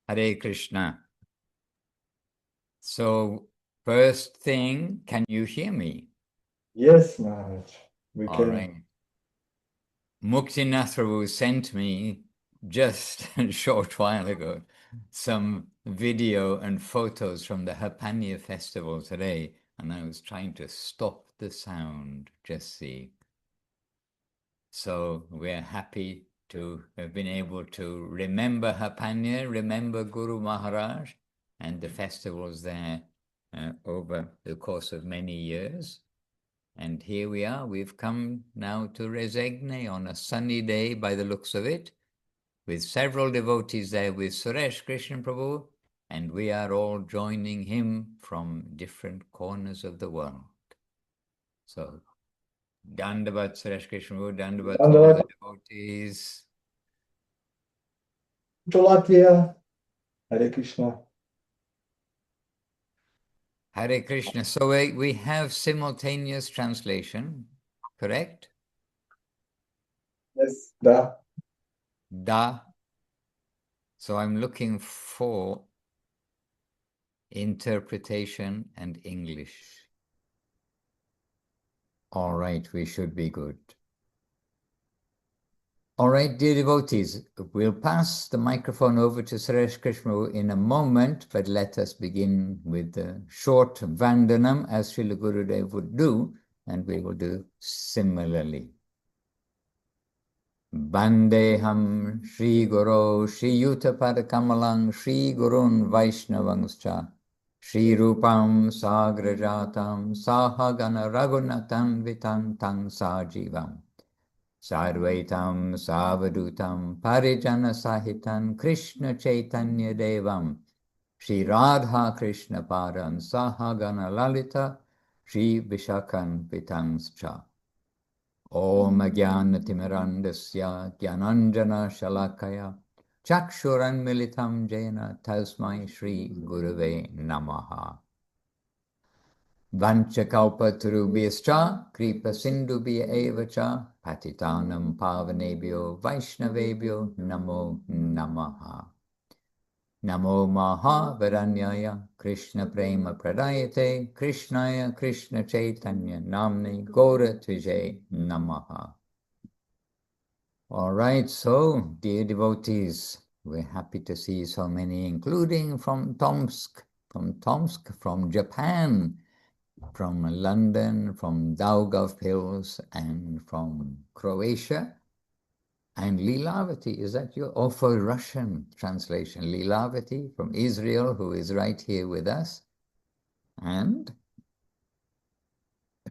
Hare Krishna. So, first thing, can you hear me? Yes, Maharaj. We All can. right. Muktinath Prabhu sent me just a short while ago some video and photos from the Hapanya festival today, and I was trying to stop the sound, just see. So we're happy to have been able to remember Hapanya, remember Guru Maharaj, and the festivals there over the course of many years. And here we are, we've come now to Resegne on a sunny day by the looks of it, with several devotees there with Suresh Krishna Prabhu, and we are all joining him from different corners of the world. So, Dandavat Suresh Krishna Prabhu, Dandavat all the devotees. To Latvia. Hare Krishna. Hare Krishna. So we have simultaneous translation, correct? Yes, da. Da. So I'm looking for interpretation and English. All right, we should be good. All right, dear devotees, we'll pass the microphone over to Suresh Krishna in a moment, but let us begin with the short Vandanam as Srila Gurudev would do, and we will do similarly. Bandeham Shri Guru Shri Yutapada Kamalang Shri Gurun Vaishnavangscha Shri Rupam Sagrajatam Sahagana Raghunatam Vitam Tang Sajivam Sarvaitam Savadutam Parijana Sahitan Krishna Chaitanya Devam Shri Radha Krishna Padam Sahagana Lalita Shri Vishakan Vitangscha Om Jnanatimirandasya Jnananjana Shalakaya Chakshuran Militam Jena Tasmai Shri Gurave Namaha Vanchakalpatarubhyascha Kripa Sindhubhya Evacha Patitanam Pavanebhyo Vaishnavebhyo Namo Namaha Namo Mahavaranyaya Krishna Prema Pradayate Krishnaya Krishna Chaitanya Namne Gaura Tvijay Namaha. All right, so dear devotees, we're happy to see so many, including from Tomsk, from Japan, from London, from Daugava Hills, and from Croatia. And Lilavati, is that your awful Russian translation? Lilavati from Israel, who is right here with us. And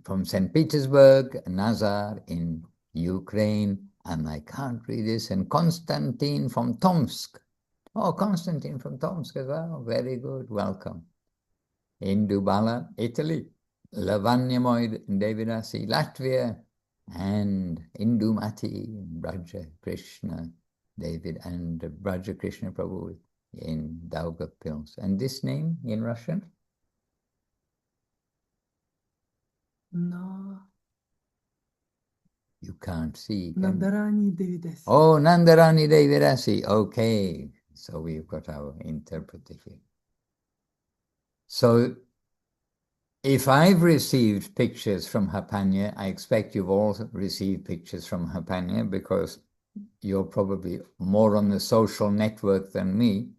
from St. Petersburg, Nazar in Ukraine, and I can't read this, and Konstantin from Tomsk. Oh, Konstantin from Tomsk as well. Very good. Welcome. Indubala, Italy. Lavanyamoid, Devidasi, Latvia. And Indumati, Braja Krishna, David, and Braja Krishna Prabhu in Daugavpils. And this name in Russian? No. You can't see. Nandarani Devidasi. Oh, Nandarani Devidasi. Okay. So we've got our interpreter here. So if I've received pictures from Hapanya, I expect you've all received pictures from Hapanya because you're probably more on the social network than me.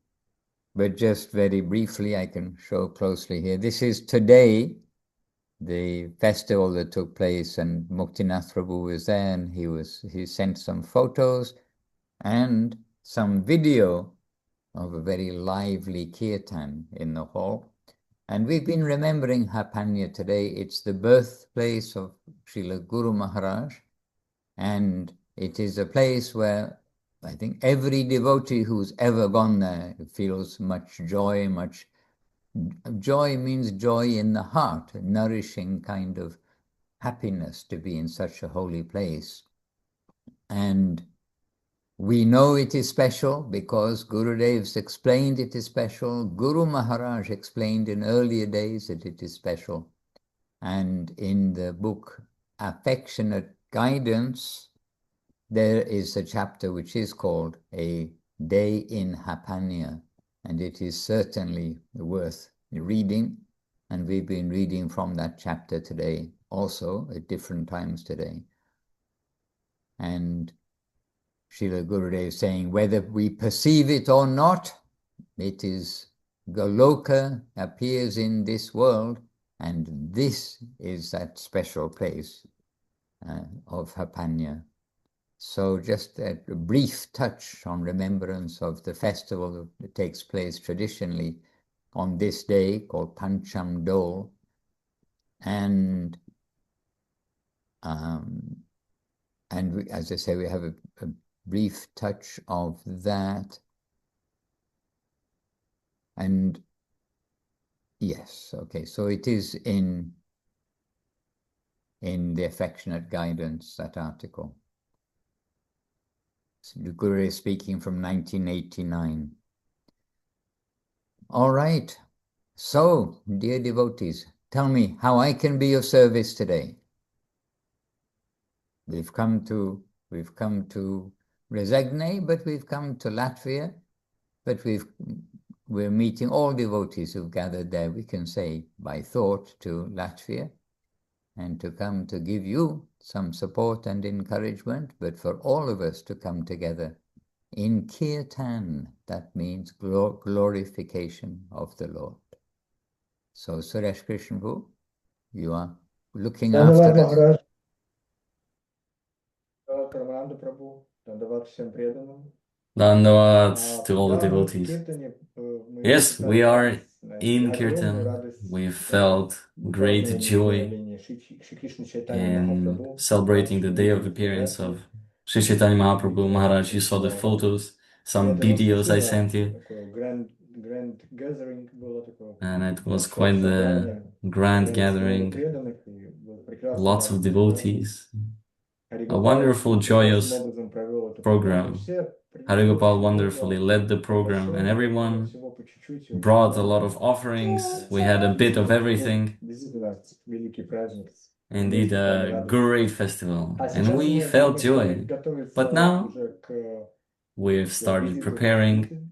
But just very briefly, I can show closely here. This is today, the festival that took place, and Muktinath Prabhu was there, and he sent some photos and some video of a very lively kirtan in the hall. And we've been remembering Hapanya today. It's the birthplace of Srila Guru Maharaj, and it is a place where I think every devotee who's ever gone there feels much joy, much joy means joy in the heart, a nourishing kind of happiness to be in such a holy place. And we know it is special because Gurudev's explained it is special. Guru Maharaj explained in earlier days that it is special. And in the book Affectionate Guidance, there is a chapter which is called A Day in Hapanya. and it is certainly worth reading. And we've been reading from that chapter today, also at different times today. And Srila Gurudev saying, whether we perceive it or not, it is Goloka appears in this world, and this is that special place of Hapanya. So just a brief touch on remembrance of the festival that takes place traditionally on this day called Pancham Dol. And as I say, we have a brief touch of that. And yes, okay, so it is in the Affectionate Guidance, that article. The Guru is speaking from 1989. All right. So, dear devotees, tell me how I can be of service today. We've come to Resegne, but we've come to Latvia, but we're meeting all devotees who've gathered there, we can say, by thought to Latvia, and to come to give you some support and encouragement, but for all of us to come together in kirtan. That means glorification of the Lord. So, Suresh Krishnabhu, you are looking after this. Maharaj. Pranam Prabhu, Dandavat всем преданным. Dandavat to all the Да, мы в devotees. Киртане, мы Yes, we испытали are радость, знаете, in огромную Kirtan. радость We felt great празднования joy появления Шри Кришны Чайтаньи in Махапрабху. celebrating the day of Видели appearance of фотографии. Sri Chaitanya Mahaprabhu. Видели, Maharaj, you очень saw the здорово. photos, И some это videos I действительно sent you, такое grand gathering было такое and it was большое quite the собрание. grand Собрались много gathering, преданных, и было прекрасно lots of радостно. devotees, a Харигопал wonderful, прекрасным joyous образом провел эту программу. program. Все принесли Harigopal очень wonderfully много led the program, and everyone всего по чуть-чуть, и очень brought a lot здорово. of offerings. We had a bit of everything. Действительно, великий праздник. Мы Indeed, испытали a радость. great festival, А and сейчас we мы felt будем joy. But готовиться now уже к we've started визиту preparing Пандиты.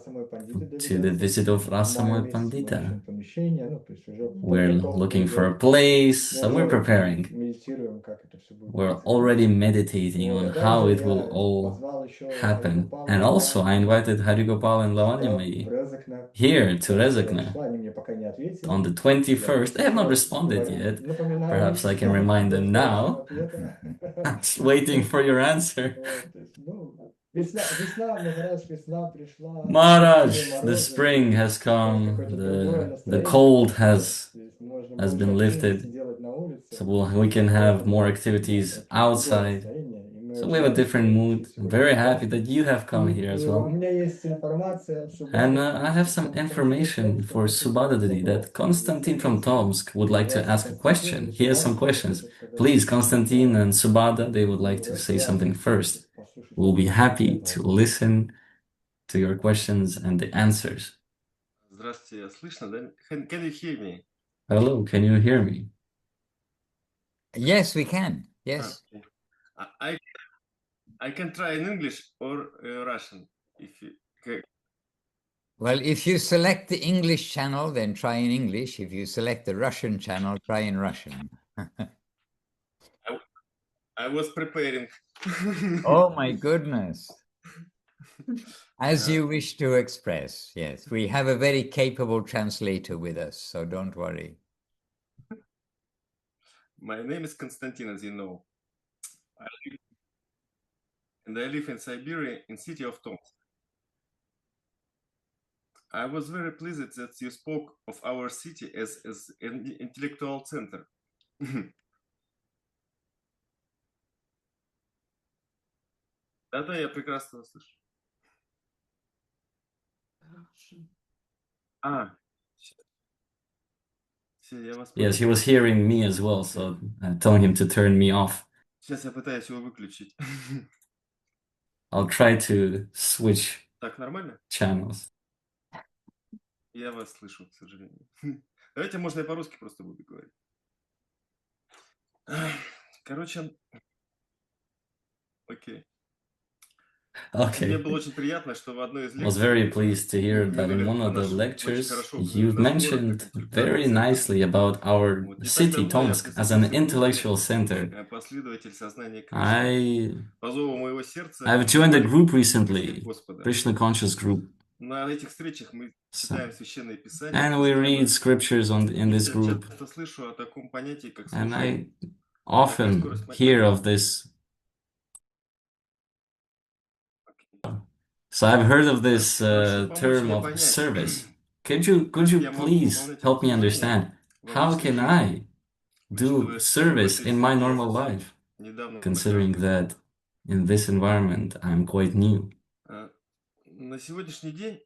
Самой Пандиты to the доведется. visit of В мае Rasamoi месяце мы Pandita. ищем помещение, ну, то есть уже We're подготовка looking for a идет. place, Мы so we're уже preparing. медитируем, как это все будет We're происходить. already meditating Вот, on а how также it will я all позвал еще happen. Харигопала And и also, I Лаваню invited Harigopal and сюда, в Lavanyamai Резекне. here to 21 Rezekne числа, они мне пока не ответили. on the Я 21st. They have not еще responded yet. напоминаю им, Perhaps I can remind что them ждать им now. ответа. I'm just waiting for your answer. Вот, то есть, ну, весна, Махарадж, весна пришла, Maharaj, прошли the морозы, spring has сейчас come, какое-то другое the настроение cold появилось. Здесь можно has больше been активности lifted, делать на улице. so we can have more Поэтому activities очень другое outside. настроение. И мы So we очень have a рады, different что mood. все I'm сегодня very сюда. happy that you have come И here as у well. меня есть информация, And Суббота, I have some information for Subhadadadi that Konstantin from Tomsk would like to ask a question. He has some questions. Please, Konstantin and Subhada, they would like to say something first. We'll be happy to listen to your questions and the answers. Здравствуйте, слышно, да? Can you hear me? Hello, can you hear me? Yes, we can. Yes. Okay. I can try in English or Russian if you. Okay. Well, if you select the English channel, then try in English. If you select the Russian channel, try in Russian. I was preparing. Oh, my goodness. As you wish to express, yes. We have a very capable translator with us, so don't worry. My name is Konstantin, as you know. And I live in Siberia, in city of Tomsk. I was very pleased that you spoke of our city as an intellectual center. Да-да, я прекрасно вас слышу. А, все, я вас Yes, he понял. was hearing me as well, so I'm telling him to turn me off. Сейчас я пытаюсь его выключить. I'll try to switch Так, нормально? channels. Я вас слышу, к сожалению. Давайте, можно, я по-русски просто буду говорить. Короче, окей. Мне Okay. было очень приятно, что в одной из I was лекций very вы pleased to hear that in упомянули one о of the нашем очень lectures хорошо you've развернутом mentioned very интеллектуальном центре. nicely about our Вот. Не так city, давно я Tomsk, as an присоединился к intellectual движению center. «Последователь сознания Кришны». I По зову моего сердца I've joined a молитесь group о recently, Господа. Krishna Conscious Group. На этих встречах мы So, читаем Священное Писание, and we обсуждаем read их. scriptures in И this я group, часто слышу о таком понятии, как and служение. I Какая often скорость hear моей? of this. So I've heard of this Прошу помочь term мне of понять, service. Could you как я могу please выполнять это help me служение understand в how обычной can жизни, I do учитывая, что в service этой in my среде я normal совсем life, недавно considering нахожусь. that in this environment I'm quite new? На сегодняшний день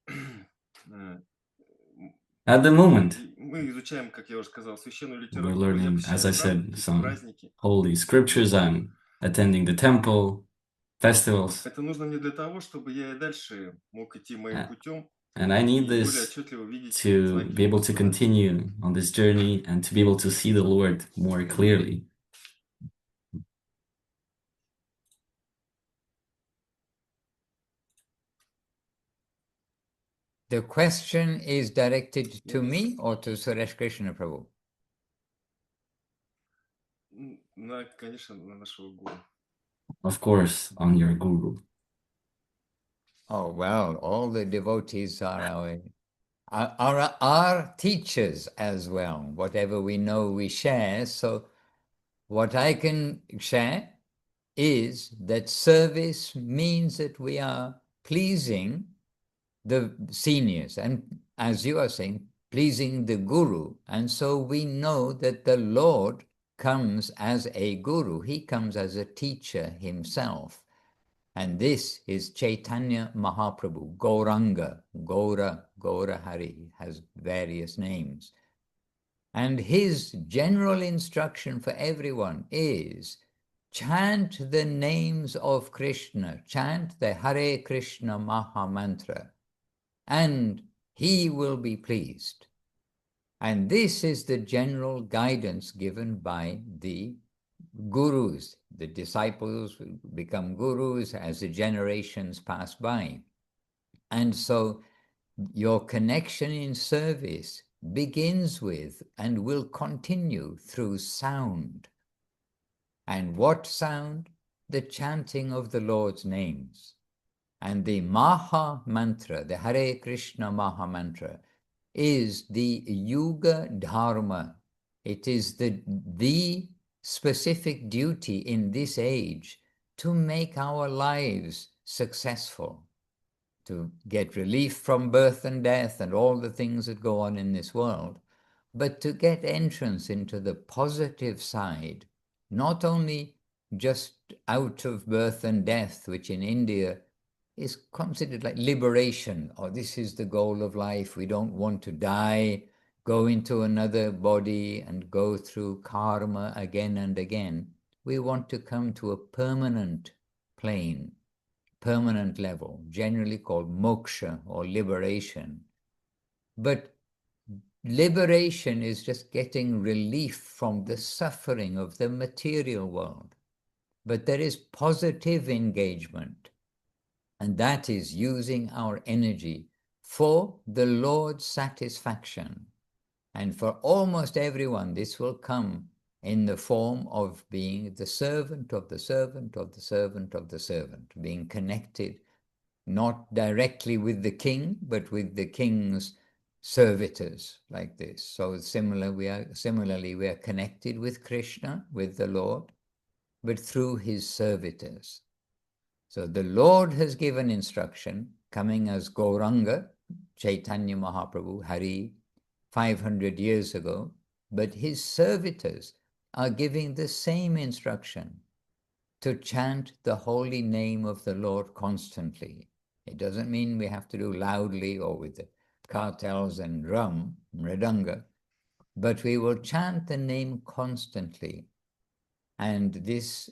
At the moment, мы изучаем, как я уже сказал, священную we're литературу, я learning, as I посещаю храм, said, какие-то some праздники. holy scriptures. I'm attending the temple, festivals, Это нужно мне для того, чтобы я и дальше мог идти моим путем and I need и более this отчетливо видеть to знаки be able to Господа. continue on this journey and to be able to see the Lord more clearly. The question is directed to me or to Suresh Krishna Prabhu? Конечно, на нашего гуру. Of course, on your guru. Oh, well, all the devotees are our teachers as well. Whatever we know, we share. So what I can share is that service means that we are pleasing the seniors, and as you are saying, pleasing the guru. And so we know that the Lord comes as a guru. He comes as a teacher himself. And this is Chaitanya Mahaprabhu, Gauranga, Gaura Hari, has various names. And his general instruction for everyone is chant the names of Krishna, chant the Hare Krishna Maha Mantra, and he will be pleased. And this is the general guidance given by the gurus. The disciples become gurus as the generations pass by. And so your connection in service begins with and will continue through sound. And what sound? The chanting of the Lord's names. And the Maha Mantra, the Hare Krishna Maha Mantra, is the Yuga Dharma. It is the specific duty in this age to make our lives successful, to get relief from birth and death and all the things that go on in this world, but to get entrance into the positive side, not only just out of birth and death, which in India is considered like liberation, or this is the goal of life. We don't want to die, go into another body and go through karma again and again. We want to come to a permanent plane, permanent level, generally called moksha or liberation. But liberation is just getting relief from the suffering of the material world. But there is positive engagement, and that is using our energy for the Lord's satisfaction. And for almost everyone, this will come in the form of being the servant of the servant of the servant of the servant, being connected not directly with the king, but with the king's servitors, like this. So similarly, we are connected with Krishna, with the Lord, but through his servitors. So the Lord has given instruction, coming as Gauranga, Chaitanya Mahaprabhu, Hari, 500 years ago, but his servitors are giving the same instruction to chant the holy name of the Lord constantly. It doesn't mean we have to do loudly or with the cartels and drum, mridanga, but we will chant the name constantly. And this,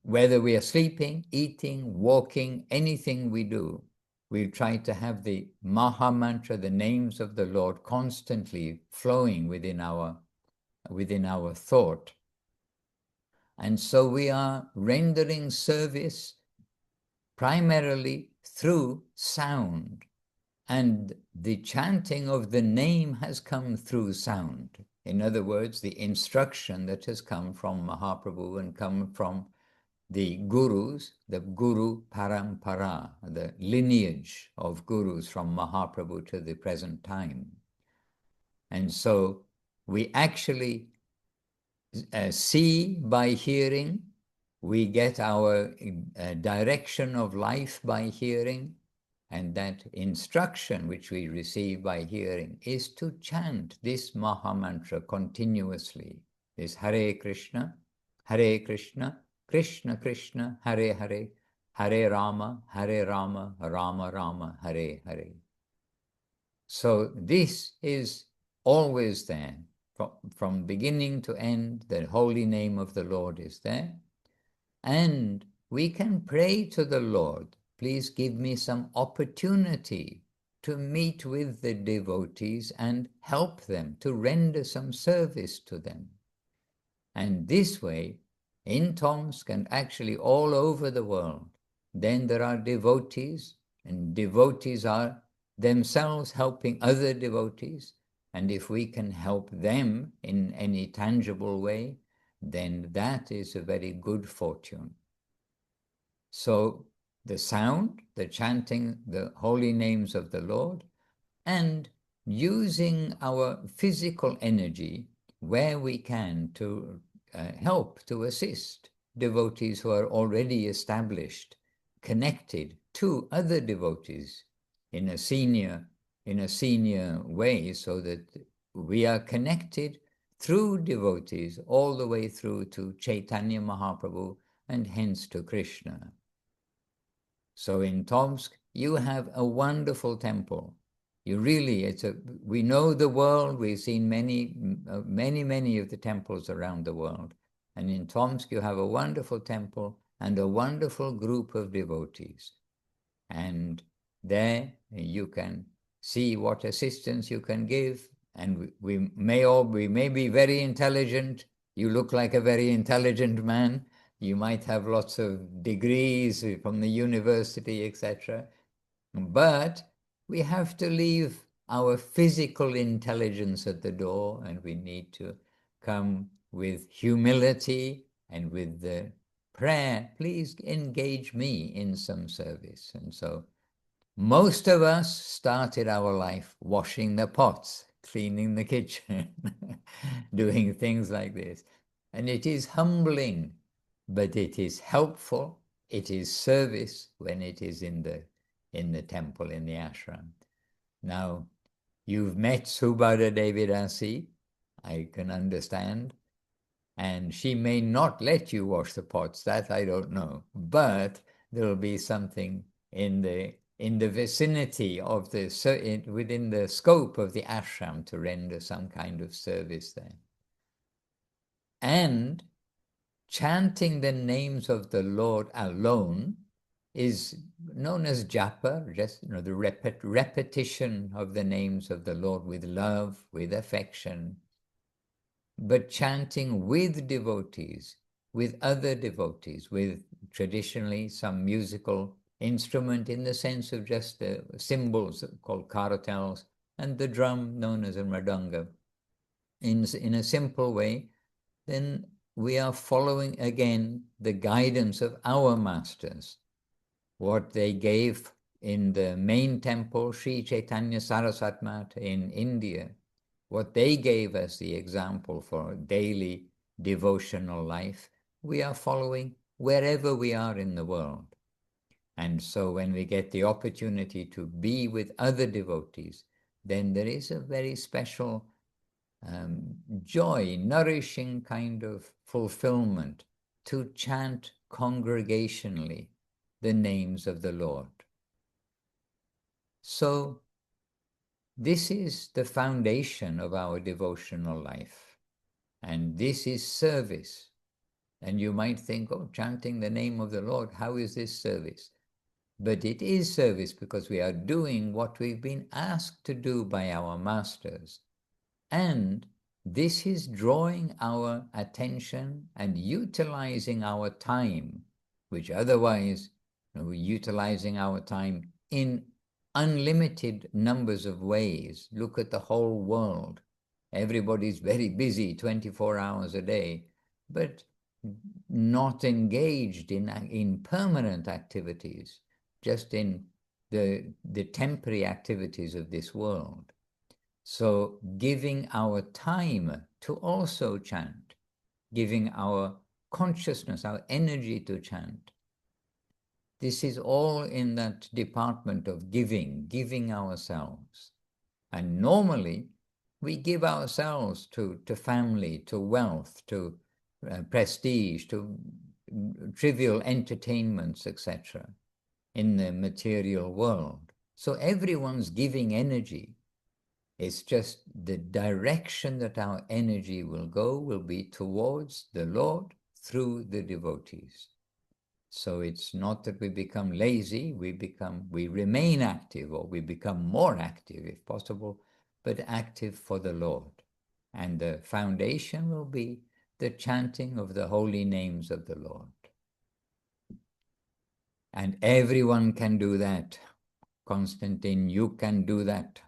whether we are sleeping, eating, walking, anything we do, we try to have the Maha Mantra, the names of the Lord, constantly flowing within our thought. And so we are rendering service primarily through sound. And the chanting of the name has come through sound. In other words, the instruction that has come from Mahaprabhu and come from the gurus, the Guru Parampara, the lineage of gurus from Mahaprabhu to the present time. And so we actually see by hearing, we get our direction of life by hearing, and that instruction which we receive by hearing is to chant this Maha Mantra continuously, this Hare Krishna, Krishna Krishna, Hare Hare, Hare Rama, Rama Rama, Hare Hare. So this is always there. From beginning to end, the holy name of the Lord is there. And we can pray to the Lord, please give me some opportunity to meet with the devotees and help them, to render some service to them. And this way, in Tomsk and actually all over the world, then there are devotees, and devotees are themselves helping other devotees. And if we can help them in any tangible way, then that is a very good fortune. So the sound, the chanting the holy names of the Lord, and using our physical energy where we can to help, to assist devotees who are already established, connected to other devotees in a senior way, so that we are connected through devotees all the way through to Chaitanya Mahaprabhu and hence to Krishna. So in Tomsk, you have a wonderful temple. You really, we know the world, we've seen many of the temples around the world. And in Tomsk, you have a wonderful temple and a wonderful group of devotees. And there you can see what assistance you can give. And we may be very intelligent. You look like a very intelligent man. You might have lots of degrees from the university, etc. But we have to leave our physical intelligence at the door, and we need to come with humility and with the prayer, please engage me in some service. And so most of us started our life washing the pots, cleaning the kitchen, doing things like this. And it is humbling, but it is helpful. It is service when it is in the temple, in the ashram. Now, you've met Subhadra Devidasi, I can understand, and she may not let you wash the pots, that I don't know, but there will be something in the vicinity of within the scope of the ashram to render some kind of service there. And chanting the names of the Lord alone is known as japa, just the repetition of the names of the Lord with love, with affection. But chanting with devotees, with other devotees, with traditionally some musical instrument in the sense of just the cymbals called karatels and the drum known as a mridanga, in a simple way, then we are following again the guidance of our masters, what they gave in the main temple, Sri Chaitanya Saraswat Math in India, what they gave as the example for daily devotional life, we are following wherever we are in the world. And so when we get the opportunity to be with other devotees, then there is a very special joy, nourishing kind of fulfillment to chant congregationally the names of the Lord. So this is the foundation of our devotional life. And this is service. And you might think, oh, chanting the name of the Lord, how is this service? But it is service because we are doing what we've been asked to do by our masters. And this is drawing our attention and utilizing our time, which otherwise We're utilizing our time in unlimited numbers of ways. Look at the whole world. Everybody's very busy 24 hours a day, but not engaged in permanent activities, just in the temporary activities of this world. So giving our time to also chant, giving our consciousness, our energy to chant, this is all in that department of giving ourselves. And normally, we give ourselves to family, to wealth, to prestige, to trivial entertainments, etc., in the material world. So everyone's giving energy. It's just the direction that our energy will go will be towards the Lord through the devotees. So it's not that we become lazy, we remain active, or we become more active if possible, but active for the Lord. And the foundation will be the chanting of the holy names of the Lord. And everyone can do that. Constantine, you can do that.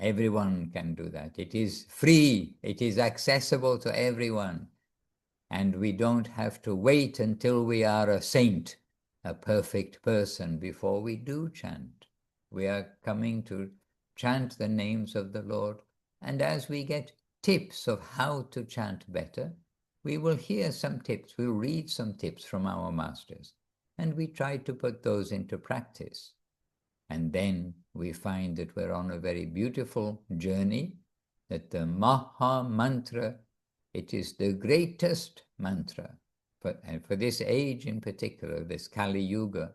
Everyone can do that. It is free. It is accessible to everyone. And we don't have to wait until we are a saint, a perfect person, before we do chant. We are coming to chant the names of the Lord. And as we get tips of how to chant better, we will hear some tips. We'll read some tips from our masters. And we try to put those into practice. And then we find that we're on a very beautiful journey, that the Maha Mantra, it is the greatest mantra. And for this age in particular, this Kali Yuga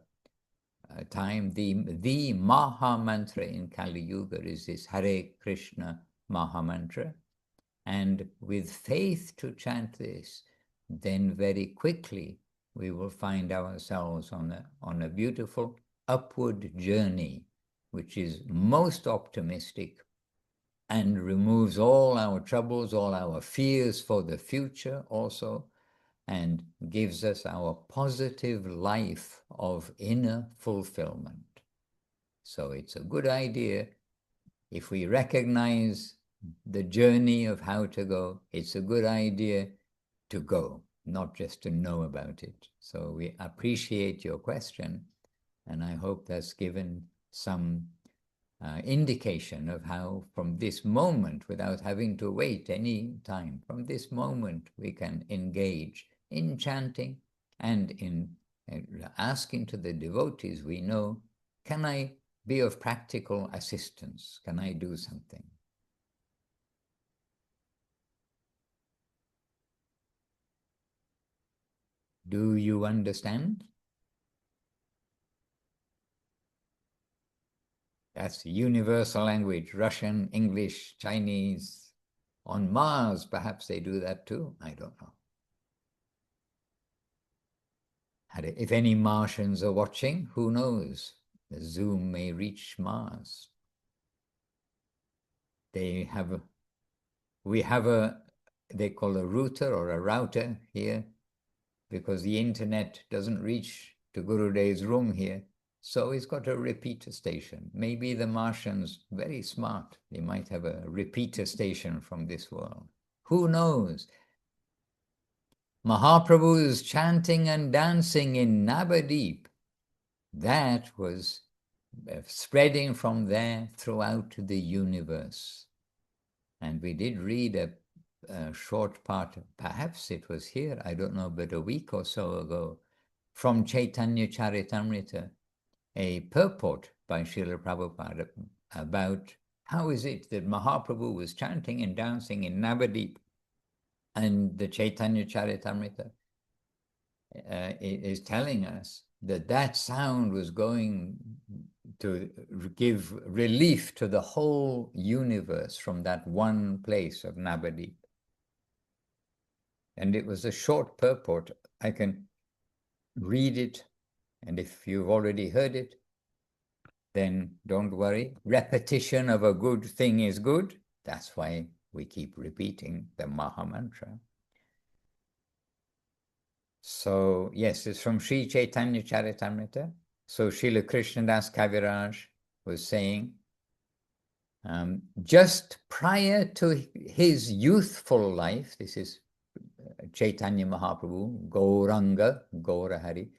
time, the Maha Mantra in Kali Yuga is this Hare Krishna Maha Mantra. And with faith to chant this, then very quickly we will find ourselves on a beautiful upward journey, which is most optimistic and removes all our troubles, all our fears for the future also, and gives us our positive life of inner fulfillment. So it's a good idea, if we recognize the journey of how to go, it's a good idea to go, not just to know about it. So we appreciate your question, and I hope that's given some indication of how from this moment, without having to wait any time, from this moment we can engage in chanting and in asking to the devotees we know, can I be of practical assistance? Can I do something? Do you understand? That's the universal language, Russian, English, Chinese. On Mars, perhaps they do that too. I don't know. If any Martians are watching, who knows? The Zoom may reach Mars. We have they call a router or a router here, because the internet doesn't reach to Gurudev's room here. So it's got a repeater station. Maybe the Martians, very smart, they might have a repeater station from this world. Who knows? Mahaprabhu's chanting and dancing in Navadip, that was spreading from there throughout the universe. And we did read a short part, perhaps it was here, I don't know, but a week or so ago, from Chaitanya Charitamrita, a purport by Srila Prabhupada about how is it that Mahaprabhu was chanting and dancing in Navadip, and the Chaitanya Charitamrita is telling us that that sound was going to give relief to the whole universe from that one place of Navadip. And it was a short purport. I can read it, and if you've already heard it, then don't worry. Repetition of a good thing is good. That's why we keep repeating the Maha Mantra. So, yes, it's from Sri Chaitanya Charitamrita. So Srila Krishnadas Kaviraj was saying, just prior to his youthful life, this is Chaitanya Mahaprabhu, Gauranga, Gaurahari,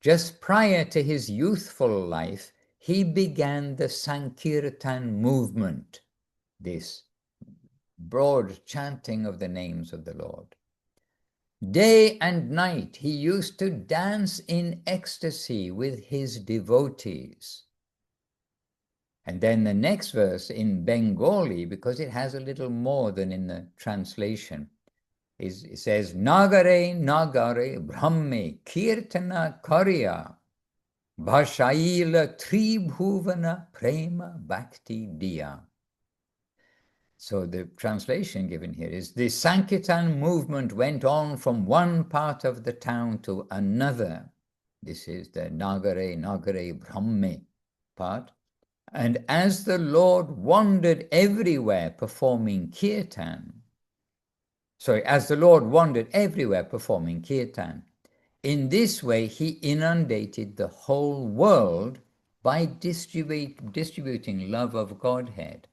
just prior to his youthful life, he began the Sankirtan movement, this broad chanting of the names of the Lord. Day and night he used to dance in ecstasy with his devotees. And then the next verse in Bengali, because it has a little more than in the translation, it says, Nagare Nagare Brahme Kirtana Karya Bhashaila Tribhuvana Prema Bhakti Diya. So the translation given here is, the Sankirtan movement went on from one part of the town to another. This is the Nagare Nagare Brahme part. And as the Lord wandered everywhere performing kirtan, in this way he inundated the whole world by distributing love of Godhead.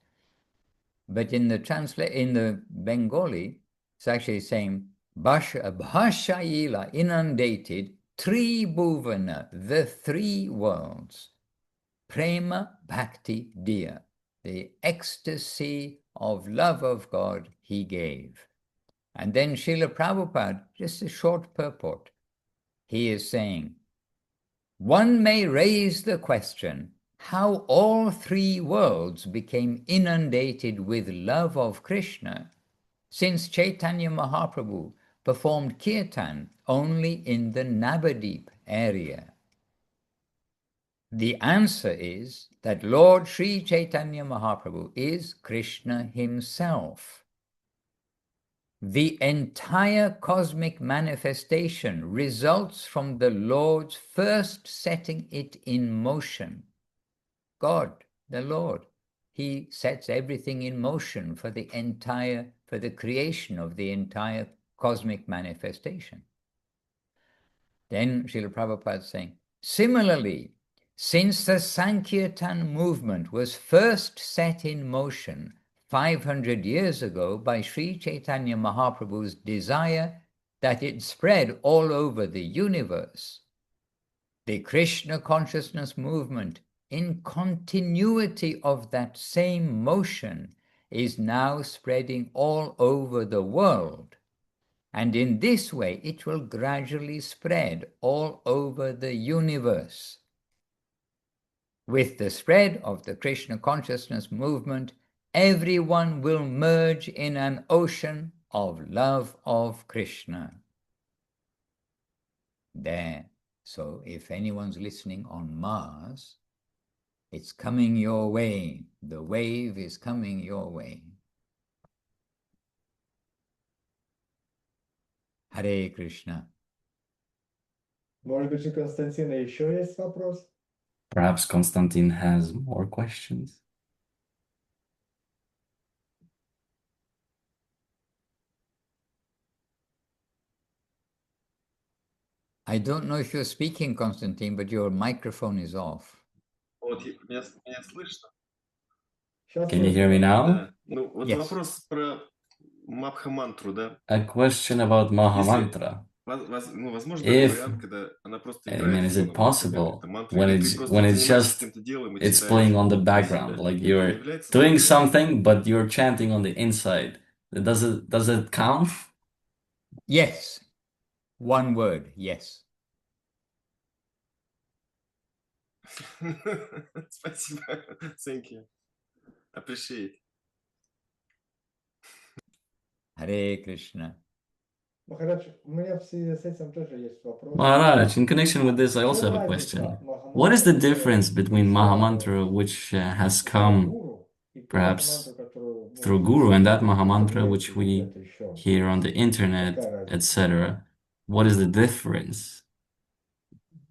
But in the Bengali, it's actually saying Bhashaila, inundated, Tribhuvana, the three worlds, Prema Bhakti Diya, the ecstasy of love of God he gave. And then Srila Prabhupada, just a short purport, he is saying, one may raise the question how all three worlds became inundated with love of Krishna, since Chaitanya Mahaprabhu performed kirtan only in the Navadip area. The answer is that Lord Sri Chaitanya Mahaprabhu is Krishna himself. The entire cosmic manifestation results from the Lord's first setting it in motion. God, the Lord, he sets everything in motion for the creation of the entire cosmic manifestation. Then Srila Prabhupada is saying, similarly, since the Sankirtan movement was first set in motion 500 years ago by Sri Chaitanya Mahaprabhu's desire that it spread all over the universe, the Krishna consciousness movement, in continuity of that same motion, is now spreading all over the world. And in this way, it will gradually spread all over the universe. With the spread of the Krishna consciousness movement, everyone will merge in an ocean of love of Krishna. There. So if anyone's listening on Mars, it's coming your way. The wave is coming your way. Hare Krishna. Может быть, у Константина еще есть вопрос? Perhaps Konstantin has more questions. I don't know if you're speaking, Konstantin, but your microphone is off. Вот меня слышно? Сейчас Can you hear me now? Да. Ну, вот Yes. вопрос про Мабха-мантру, да? A question about Mahamantra. Ну, возможно, If- такой вариант, когда она просто I играет mean, is it фоном, например, possible эта мантра, when или it's ты просто when it's занимаешься just каким-то делом и it's читаешь playing on the для background, себя? like Это you're не является doing таким something, but you're chanting on the inside. Does it count? Yes. One word, yes. Спасибо. Thank you. Appreciate. Hare Krishna. Махарадж, у меня в связи с этим тоже есть вопрос. Maharaj, in connection with this, I В also чем have a разница question. Махамантры, What is the которая difference between пришла Mahamantra, which has от come гуру, и ту perhaps Махамантру, которую мы through Guru, and that слышим в Mahamantra интернете which или we где-то еще? hear on the internet, Какая разница? etc.? What is the difference?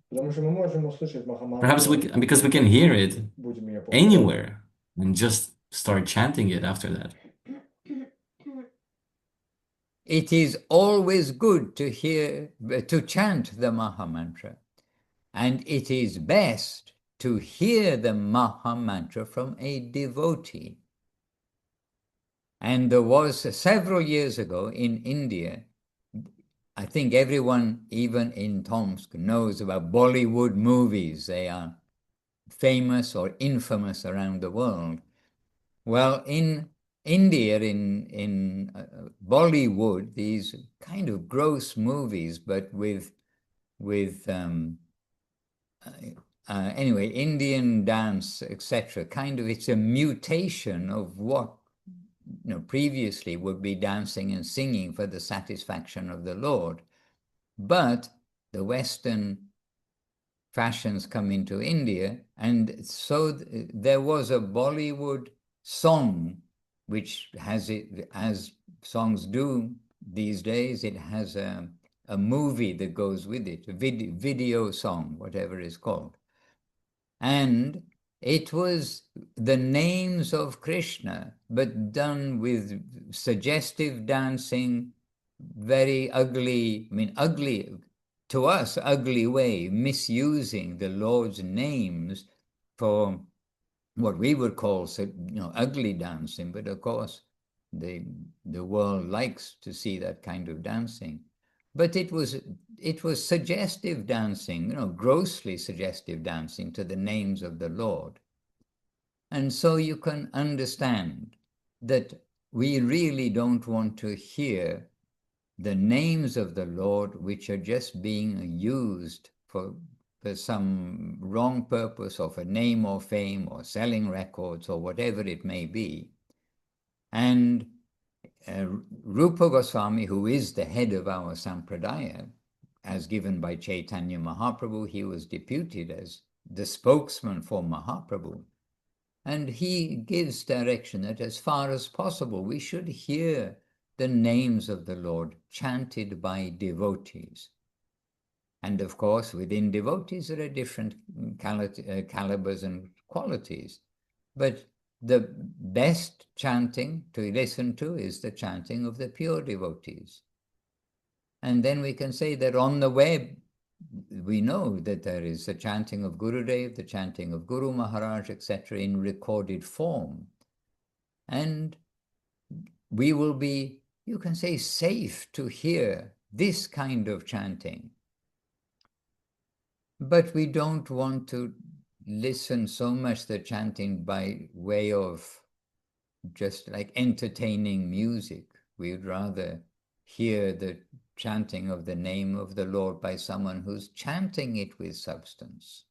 Потому что мы можем услышать Махамантру, Perhaps because we can hear it будем ее повторять. anywhere and just start chanting it after that. It is always good to chant the Mahamantra. And it is best to hear the Maha Mantra from a devotee. And there was several years ago in India, I think everyone, even in Tomsk, knows about Bollywood movies. They are famous or infamous around the world. Well, in India, in Bollywood, these kind of gross movies, but with anyway, Indian dance, etc. Kind of, it's a mutation of what previously would be dancing and singing for the satisfaction of the Lord. But the Western fashions come into India, and so there was a Bollywood song, which has it, as songs do these days, it has a movie that goes with it, a video song, whatever it's called. And it was the names of Krishna, but done with suggestive dancing, very ugly, ugly, to us, ugly way, misusing the Lord's names for what we would call, ugly dancing. But of course, the world likes to see that kind of dancing. But it was suggestive dancing, grossly suggestive dancing to the names of the Lord. And so you can understand that we really don't want to hear the names of the Lord, which are just being used for some wrong purpose, or for name or fame or selling records or whatever it may be. And Rupa Goswami, who is the head of our Sampradaya, as given by Chaitanya Mahaprabhu, he was deputed as the spokesman for Mahaprabhu. And he gives direction that as far as possible, we should hear the names of the Lord chanted by devotees. And of course, within devotees, there are different calibers and qualities. But the best chanting to listen to is the chanting of the pure devotees. And then we can say that on the web, we know that there is the chanting of Gurudev, the chanting of Guru Maharaj, etc., in recorded form. And we will be, you can say, safe to hear this kind of chanting. But we don't want to listen so much to chanting by way of just like entertaining music. We'd rather hear the chanting of the name of the Lord by someone who's chanting it with substance.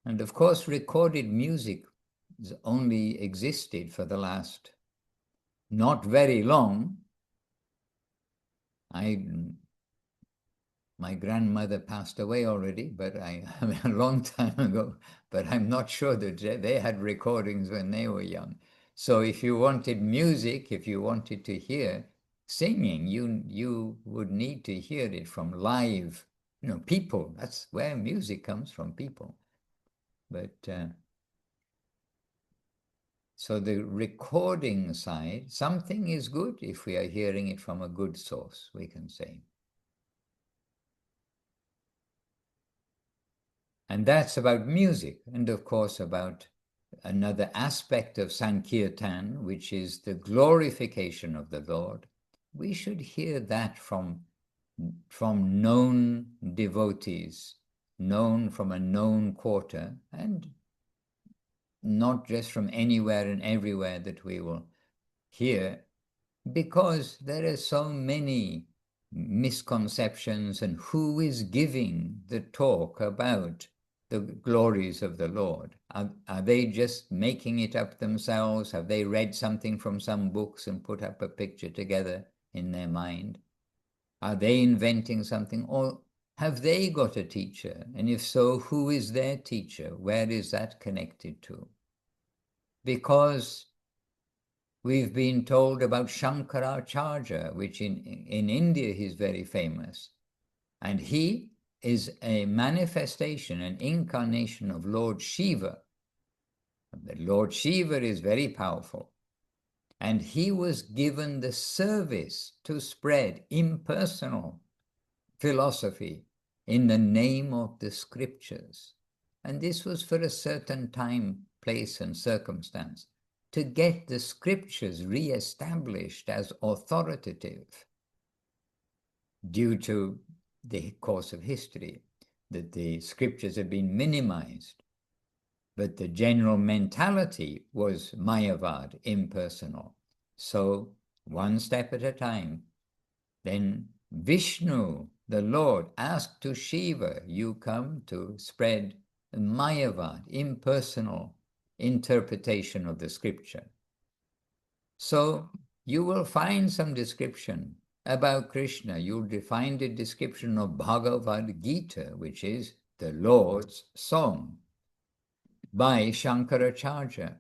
And of course, recorded music has only existed for the last not very long. My grandmother passed away already, but a long time ago, but I'm not sure that they had recordings when they were young. So if you wanted music, if you wanted to hear singing, you would need to hear it from live, people. That's where music comes from, people. But so the recording side, something is good if we are hearing it from a good source, we can say. And that's about music, and of course about another aspect of Sankirtan, which is the glorification of the Lord. We should hear that from known devotees, known from a known quarter, and not just from anywhere and everywhere that we will hear, because there are so many misconceptions, and who is giving the talk about the glories of the Lord? Are they just making it up themselves? Have they read something from some books and put up a picture together in their mind? Are they inventing something, or have they got a teacher? And if so, who is their teacher? Where is that connected to? Because we've been told about Shankaracharya, which in India he's very famous. And he is a manifestation, an incarnation of Lord Shiva. The Lord Shiva is very powerful. And he was given the service to spread impersonal philosophy in the name of the scriptures. And this was for a certain time, place, and circumstance, to get the scriptures re-established as authoritative due to the course of history, that the scriptures have been minimized. But the general mentality was Mayavad, impersonal. So one step at a time. Then Vishnu, the Lord, asked to Shiva, you come to spread Mayavad, impersonal interpretation of the scripture. So you will find some description about Krishna. You'll find a description of Bhagavad Gita, which is the Lord's song, by Shankaracharya.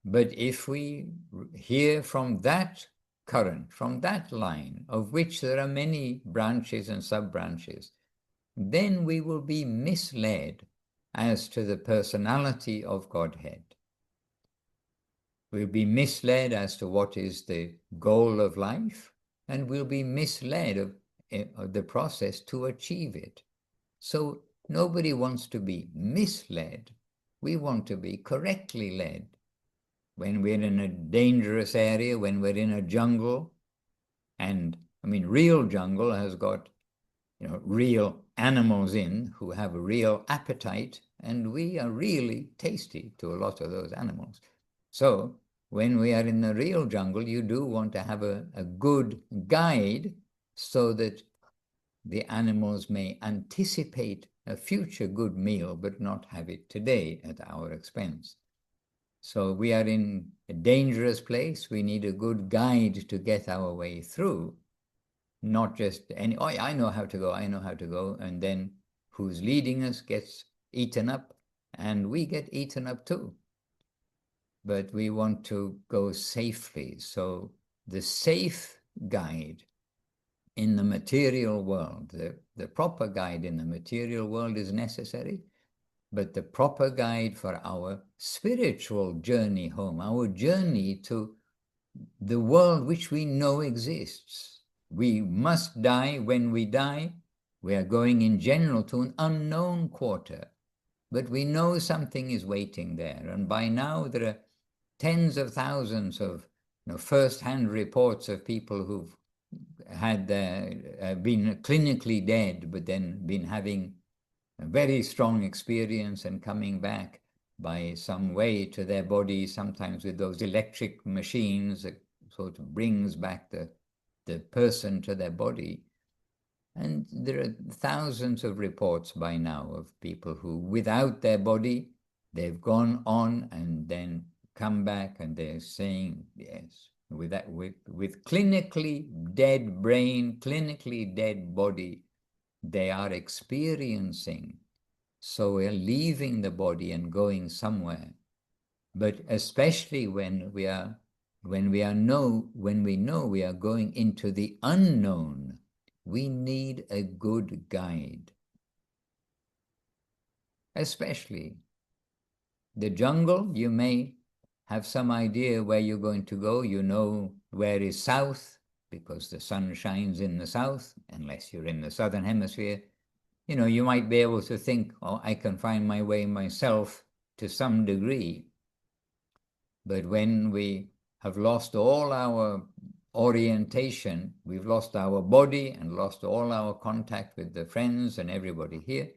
But if we hear from that current, from that line, of which there are many branches and sub-branches, then we will be misled as to the personality of Godhead. We'll be misled as to what is the goal of life, and we'll be misled of the process to achieve it. So nobody wants to be misled. We want to be correctly led. When we're in a dangerous area, when we're in a jungle, and I mean, real jungle has got, real animals in who have a real appetite, and we are really tasty to a lot of those animals. So when we are in the real jungle, you do want to have a good guide so that the animals may anticipate a future good meal, but not have it today at our expense. So we are in a dangerous place. We need a good guide to get our way through, not just any, oh, I know how to go, I know how to go, and then who's leading us gets eaten up, and we get eaten up too. But we want to go safely. So the safe guide in the material world, the proper guide in the material world is necessary, but the proper guide for our spiritual journey home, our journey to the world which we know exists. We must die. When we die, we are going in general to an unknown quarter, but we know something is waiting there. And by now there are tens of thousands of first-hand reports of people who've had been clinically dead, but then been having a very strong experience and coming back by some way to their body, sometimes with those electric machines that sort of brings back the person to their body. And there are thousands of reports by now of people who, without their body, they've gone on and then come back, and they're saying, yes, with clinically dead brain, clinically dead body, they are experiencing. So we're leaving the body and going somewhere. But especially when we know we are going into the unknown, we need a good guide. Especially the jungle, you may have some idea where you're going to go. You know where is south, because the sun shines in the south, unless you're in the southern hemisphere. You might be able to think, oh, I can find my way myself to some degree. But when we have lost all our orientation, we've lost our body and lost all our contact with the friends and everybody here,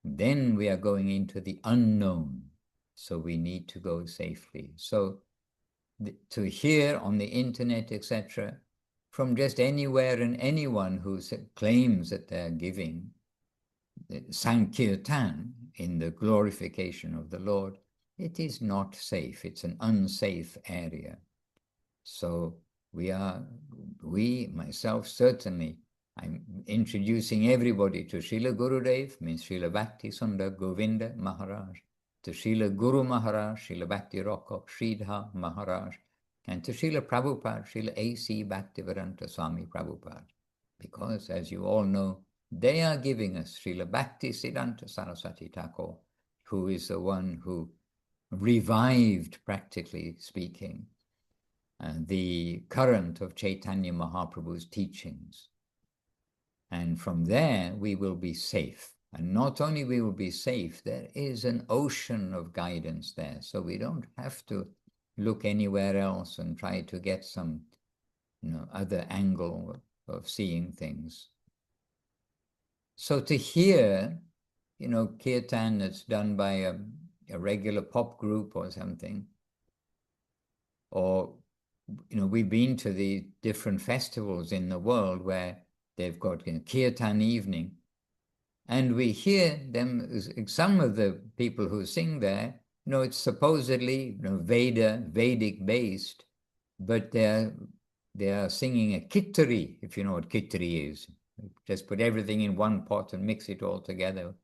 then we are going into the unknown. So we need to go safely. So to hear on the internet, etc., from just anywhere and anyone who claims that they're giving Sankirtan in the glorification of the Lord, it is not safe. It's an unsafe area. So myself, certainly, I'm introducing everybody to Srila Gurudev, means Srila Bhakti Sundar Govinda Maharaj, to Srila Guru Maharaj, Srila Bhakti Rockok Sridhar Maharaj, and to Srila Prabhupada, Srila A.C. Bhaktivedanta Swami Prabhupada. Because, as you all know, they are giving us Srila Bhakti Siddhanta Saraswati Thakur, who is the one who revived, practically speaking, the current of Chaitanya Mahaprabhu's teachings. And from there, we will be safe. And not only we will be safe, there is an ocean of guidance there. So we don't have to look anywhere else and try to get some other angle of seeing things. So to hear, kirtan that's done by a regular pop group or something, or, we've been to the different festivals in the world where they've got kirtan evening, and we hear them, some of the people who sing there, it's supposedly Vedic based, but they are singing a kitari, if you know what kitari is. Just put everything in one pot and mix it all together.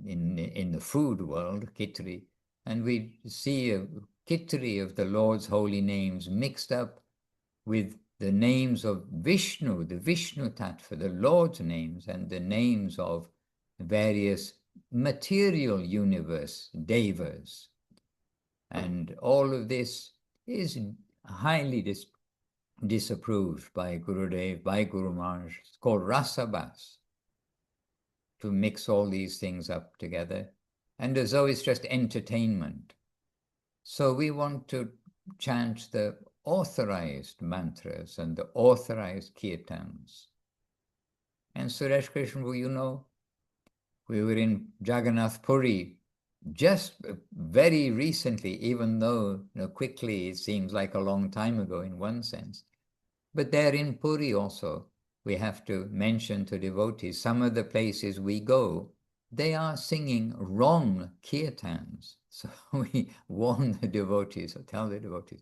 In the food world, kitari, and we see a kitari of the Lord's holy names mixed up with the names of Vishnu, the Vishnu Tattva, the Lord's names, and the names of various material universe devas. And all of this is highly disapproved by Gurudev, by Guru Maharaj. It's called rasabas, to mix all these things up together, and as though it's just entertainment. So we want to chant the authorized mantras and the authorized kirtans. And Suresh Krishna, we were in Jagannath Puri just very recently, even though quickly it seems like a long time ago in one sense. But there in Puri also, we have to mention to devotees, some of the places we go, they are singing wrong kirtans. So we warn the devotees, or tell the devotees,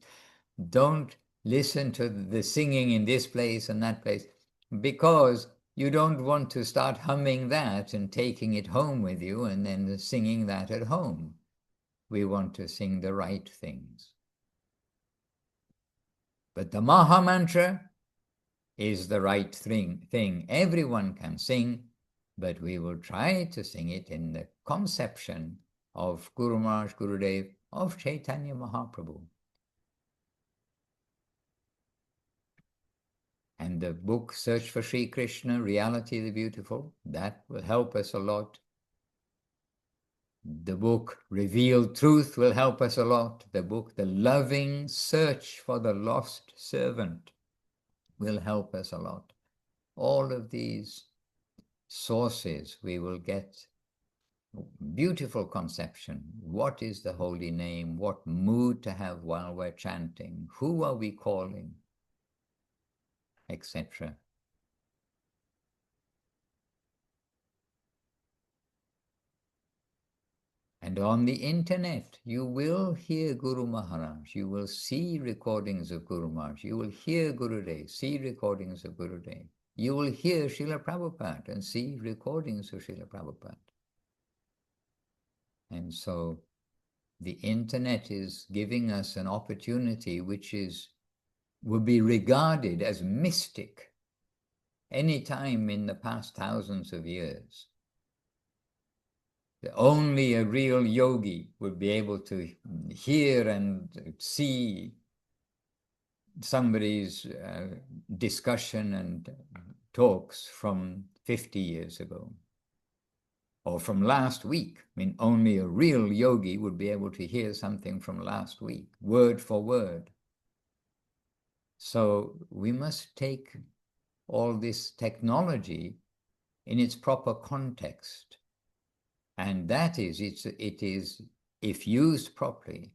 don't listen to the singing in this place and that place, because you don't want to start humming that and taking it home with you and then singing that at home. We want to sing the right things. But the Maha Mantra is the right thing. Everyone can sing, but we will try to sing it in the conception of Guru Maharaj, Gurudev, of Chaitanya Mahaprabhu. And the book Search for Sri Krishna, Reality the Beautiful, that will help us a lot. The book Revealed Truth will help us a lot. The book The Loving Search for the Lost Servant will help us a lot. All of these sources, we will get beautiful conception. What is the holy name? What mood to have while we're chanting? Who are we calling? Etc. And on the internet, you will hear Guru Maharaj. You will see recordings of Guru Maharaj. You will hear Gurudev, see recordings of Gurudev. You will hear Srila Prabhupada and see recordings of Srila Prabhupada. And so the internet is giving us an opportunity which would be regarded as mystic any time in the past thousands of years. Only a real yogi would be able to hear and see somebody's discussion and talks from 50 years ago, or from last week. I mean, only a real yogi would be able to hear something from last week, word for word. So we must take all this technology in its proper context. And that is, it is, if used properly,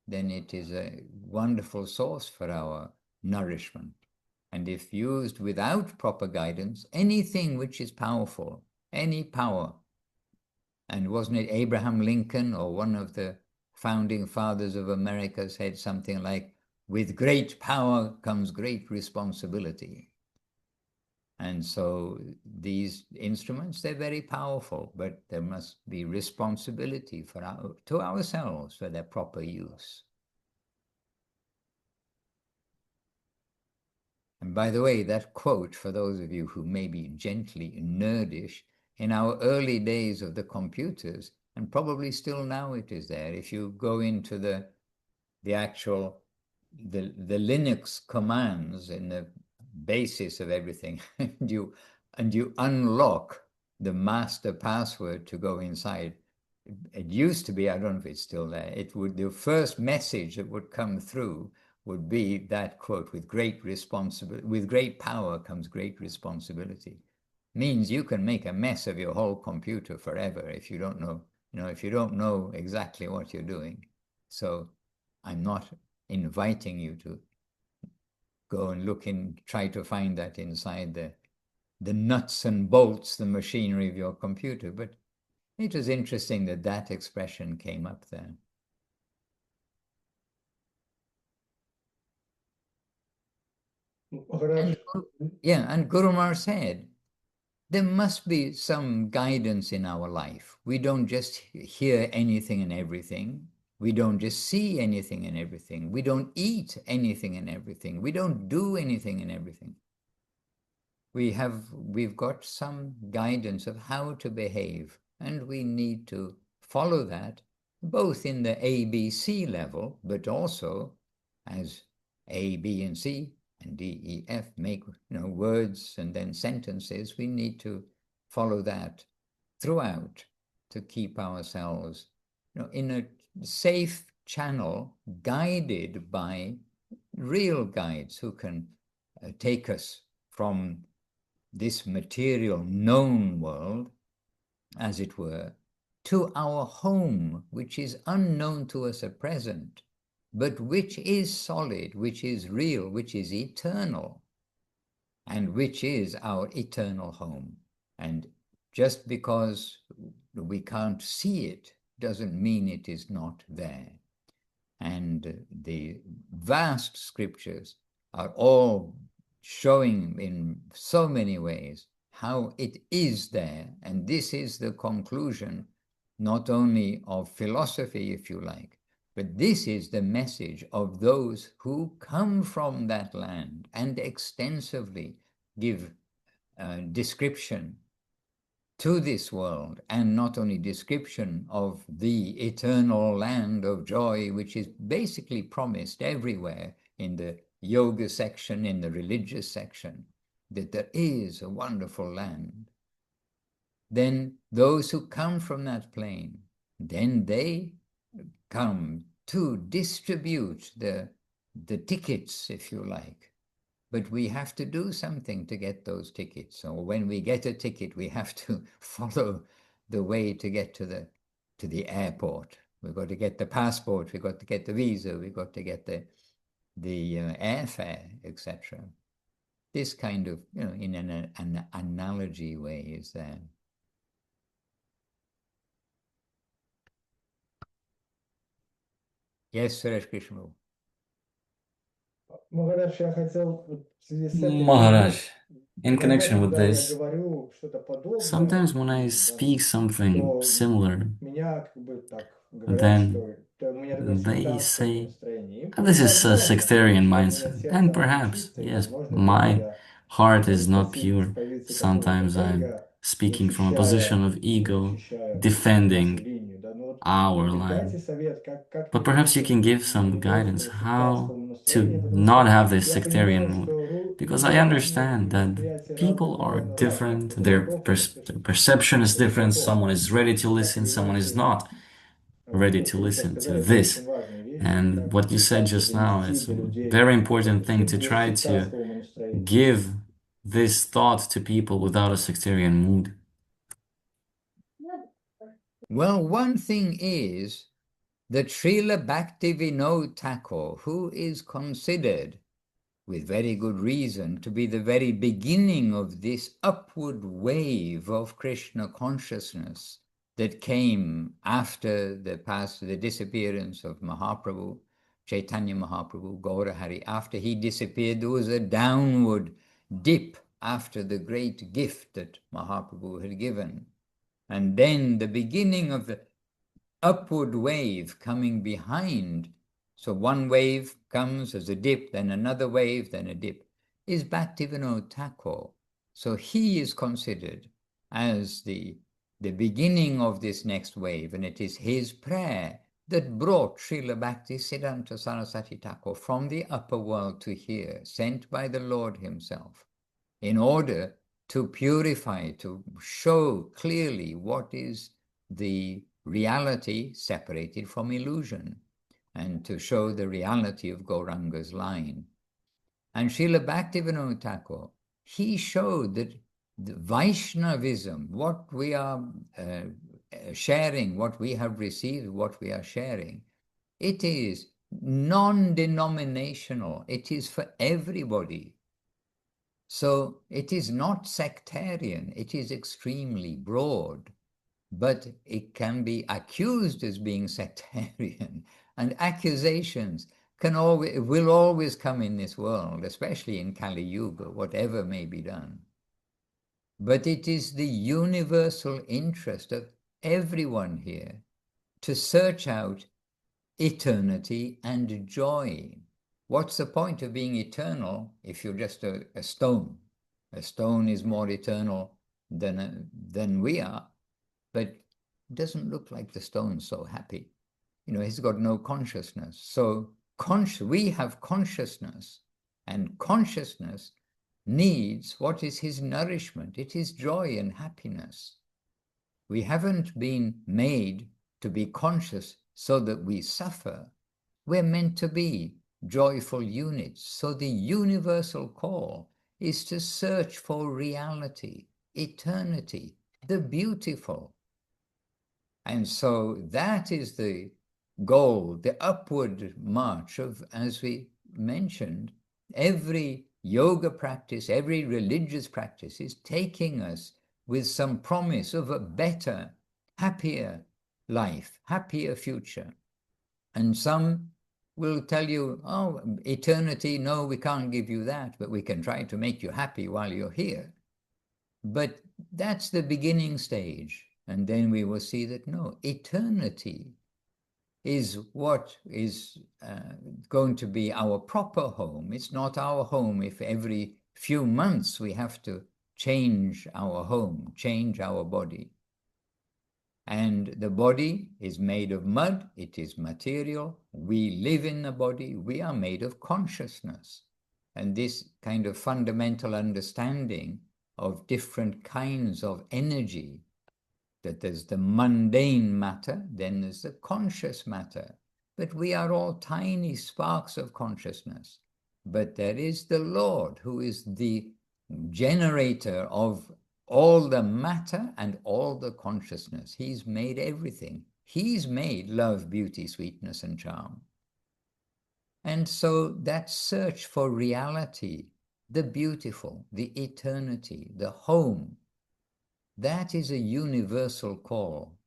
then it is a wonderful source for our nourishment. And if used without proper guidance, anything which is powerful, any power, and wasn't it Abraham Lincoln or one of the founding fathers of America said something like, with great power comes great responsibility. And so these instruments, they're very powerful, but there must be responsibility to ourselves for their proper use. And by the way, that quote, for those of you who may be gently nerdish, in our early days of the computers, and probably still now it is there, if you go into the actual, the Linux commands in the basis of everything, and you and you unlock the master password to go inside. It used to be, I don't know if it's still there, the first message that would come through would be that quote, with great power comes great responsibility. Means you can make a mess of your whole computer forever if you don't know, if you don't know exactly what you're doing. So I'm not inviting you to go and try to find that inside the nuts and bolts, the machinery of your computer. But it was interesting that expression came up there. And Guru Maharaj said, there must be some guidance in our life. We don't just hear anything and everything. We don't just see anything and everything. We don't eat anything and everything. We don't do anything and everything. We've got some guidance of how to behave, and we need to follow that, both in the A, B, C level, but also as A, B, and C, and D, E, F make words and then sentences. We need to follow that throughout to keep ourselves in a safe channel, guided by real guides who can take us from this material known world, as it were, to our home, which is unknown to us at present, but which is solid, which is real, which is eternal, and which is our eternal home. And just because we can't see it doesn't mean it is not there. And the vast scriptures are all showing in so many ways how it is there. And this is the conclusion, not only of philosophy, if you like, but this is the message of those who come from that land and extensively give description to this world, and not only description of the eternal land of joy, which is basically promised everywhere in the yoga section, in the religious section, that there is a wonderful land. Then those who come from that plane, then they come to distribute the tickets, if you like. But we have to do something to get those tickets. So when we get a ticket, we have to follow the way to get to the airport. We've got to get the passport, we've got to get the visa, we've got to get the airfare, etc. This kind of, in an analogy way is there. Yes, Suresh Krishna. Maharaj, я хотел в связи с этой Maharaj, in иногда, connection with когда я this, говорю что-то подобное, sometimes when I да, speak something то similar, меня как бы так говорят, then что у меня такое they сектантское say, настроение. И this is a возможно, sectarian что у меня mindset. сердце, And оно не perhaps, чисто, и yes, возможно, где-то my я heart is может not pure. появиться какое-то Sometimes I'm эго, speaking from a position of ego, защищая нашу defending линию. Да? Ну, вот, our может быть, дайте line. совет, как But не perhaps you быть can give не some иметь guidance этого how сектантского настроения, to потому not что have this я sectarian понимаю, mood. что Because I люди разные, understand и that восприятие people разных, are наверное, разных different, their perception is different, someone is ready to так listen, или someone is иначе. not ready to Вот вы сейчас listen to сказали, это this. очень важная вещь, And как, what you said как just now, донести it's до a людей very вот important эту thing суть to без try to сектантского настроения. give this thought to people without a sectarian mood. Well, one thing is that Srila Bhaktivinoda Thakur, who is considered, with very good reason, to be the very beginning of this upward wave of Krishna consciousness that came after the disappearance of Mahaprabhu, Chaitanya Mahaprabhu, Gaura Hari. After he disappeared, there was a downward dip after the great gift that Mahaprabhu had given. And then the beginning of the upward wave coming behind. So one wave comes as a dip, then another wave, then a dip, is Bhaktivinoda Thakur. So he is considered as the beginning of this next wave, and it is his prayer that brought Srila Bhaktisiddhanta Saraswati Thakur from the upper world to here, sent by the Lord himself, in order to purify, to show clearly what is the reality separated from illusion, and to show the reality of Gauranga's line. And Srila Bhaktivinoda Thakur, he showed that the Vaishnavism, what we are sharing, what we have received, what we are sharing, it is non-denominational. It is for everybody. So it is not sectarian. It is extremely broad, but it can be accused as being sectarian. And accusations will always come in this world, especially in Kali Yuga, whatever may be done. But it is the universal interest of everyone here to search out eternity and joy. What's the point of being eternal if you're just a stone? A stone is more eternal than we are, but it doesn't look like the stone's so happy. You know, he's got no consciousness. So we have consciousness, and consciousness needs what is his nourishment. It is joy and happiness. We haven't been made to be conscious so that we suffer. We're meant to be joyful units. So the universal call is to search for reality, eternity, the beautiful. And so that is the goal, the upward march of, as we mentioned, every yoga practice, every religious practice is taking us with some promise of a better, happier life, happier future. And some will tell you, oh, eternity, no, we can't give you that, but we can try to make you happy while you're here. But that's the beginning stage. And then we will see that, no, eternity is what is going to be our proper home. It's not our home if every few months we have to change our home, change our body. And the body is made of mud, it is material, we live in the body, we are made of consciousness. And this kind of fundamental understanding of different kinds of energy, that there's the mundane matter, then there's the conscious matter. But we are all tiny sparks of consciousness. But there is the Lord, who is the generator of all the matter and all the consciousness. He's made everything. He's made love, beauty, sweetness, and charm. And so that search for reality, the beautiful, the eternity, the home, that is a universal call.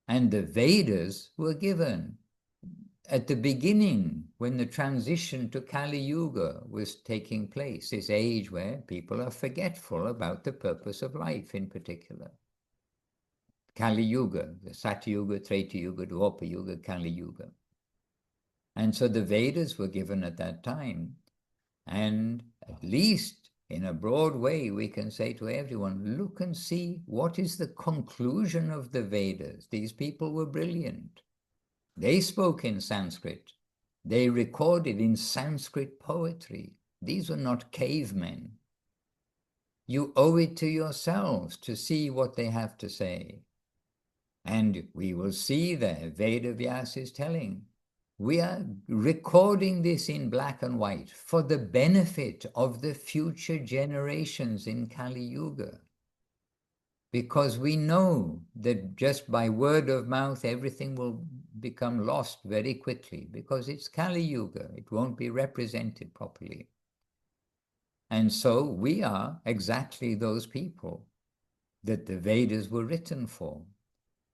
And the Vedas were given at the beginning, when the transition to Kali Yuga was taking place, this age where people are forgetful about the purpose of life in particular. Kali Yuga, the Satya Yuga, Treta Yuga, Dwapara Yuga, Kali Yuga. And so the Vedas were given at that time. And at least in a broad way, we can say to everyone, look and see what is the conclusion of the Vedas. These people were brilliant. They spoke in Sanskrit. They recorded in Sanskrit poetry. These were not cavemen. You owe it to yourselves to see what they have to say. And we will see there, Veda Vyas is telling, we are recording this in black and white for the benefit of the future generations in Kali Yuga. Because we know that just by word of mouth, everything will become lost very quickly, because it's Kali Yuga. It won't be represented properly. And so we are exactly those people that the Vedas were written for.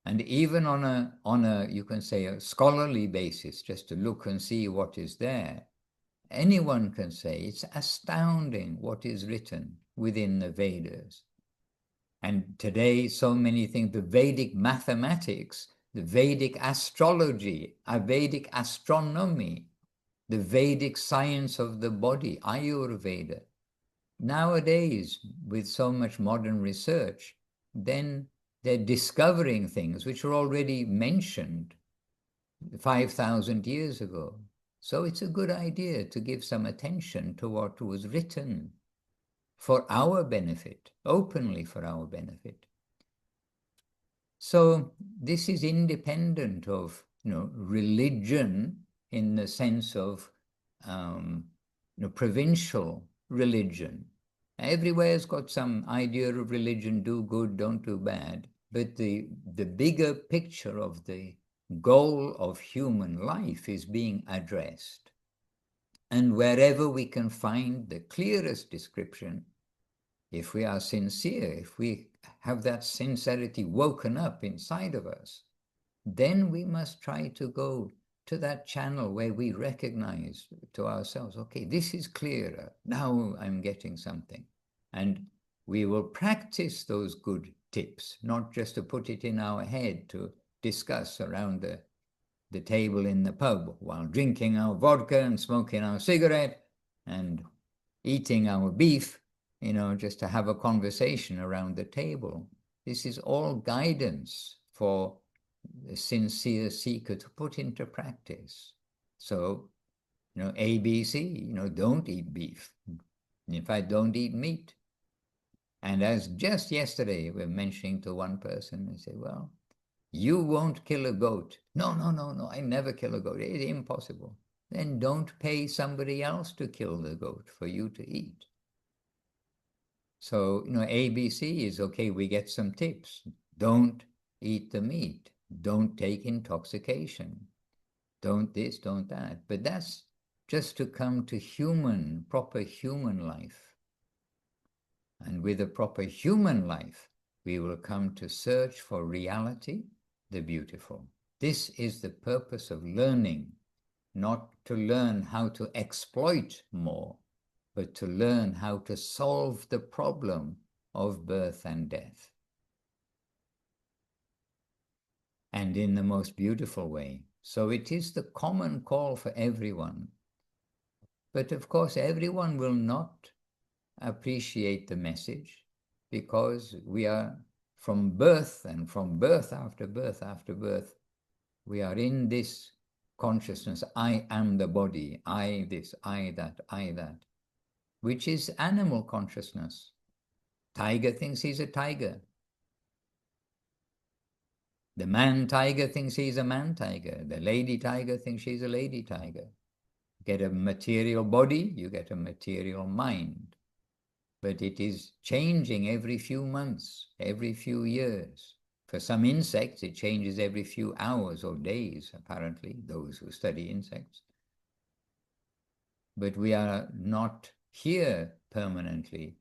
And even on a, you can say, a scholarly basis, just to look and see what is there, anyone can say it's astounding what is written within the Vedas. And today, so many things, the Vedic mathematics, the Vedic astrology, a Vedic astronomy, the Vedic science of the body, Ayurveda. Nowadays, with so much modern research, then they're discovering things which were already mentioned 5,000 years ago. So it's a good idea to give some attention to what was written for our benefit, openly for our benefit. So this is independent of, religion in the sense of provincial religion. Everywhere's got some idea of religion: do good, don't do bad. But the bigger picture of the goal of human life is being addressed. And wherever we can find the clearest description, if we are sincere, if we have that sincerity woken up inside of us, then we must try to go to that channel where we recognize to ourselves, okay, this is clearer. Now I'm getting something. And we will practice those good tips, not just to put it in our head to discuss around the table in the pub while drinking our vodka and smoking our cigarette and eating our beef, just to have a conversation around the table. This is all guidance for the sincere seeker to put into practice. So, ABC, don't eat beef. In fact, don't eat meat. And as just yesterday, we're mentioning to one person, they say, well, you won't kill a goat. No, I never kill a goat. It's impossible. Then don't pay somebody else to kill the goat for you to eat. So, ABC is, okay, we get some tips. Don't eat the meat. Don't take intoxication. Don't this, don't that. But that's just to come to proper human life. And with a proper human life, we will come to search for reality, the beautiful. This is the purpose of learning, not to learn how to exploit more, but to learn how to solve the problem of birth and death. And in the most beautiful way. So it is the common call for everyone. But of course, everyone will not appreciate the message, because we are from birth, and from birth after birth after birth, we are in this consciousness, I am the body, I this, I that, which is animal consciousness. Tiger thinks he's a tiger. The man tiger thinks he's a man tiger. The lady tiger thinks she's a lady tiger. Get a material body, you get a material mind. But it is changing every few months, every few years. For some insects, it changes every few hours or days, apparently, those who study insects. But we are not here permanently.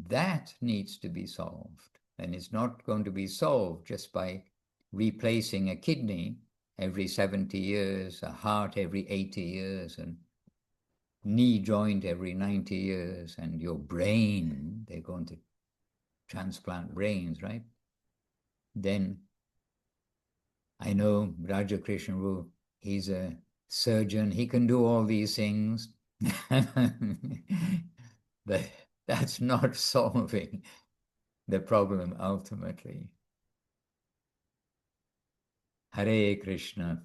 That needs to be solved. And it's not going to be solved just by replacing a kidney every 70 years, a heart every 80 years, and knee joint every 90 years, and your brain, they're going to transplant brains, right? Then I know Raja Krishna, he's a surgeon, he can do all these things, but that's not solving the problem ultimately. Hare Krishna.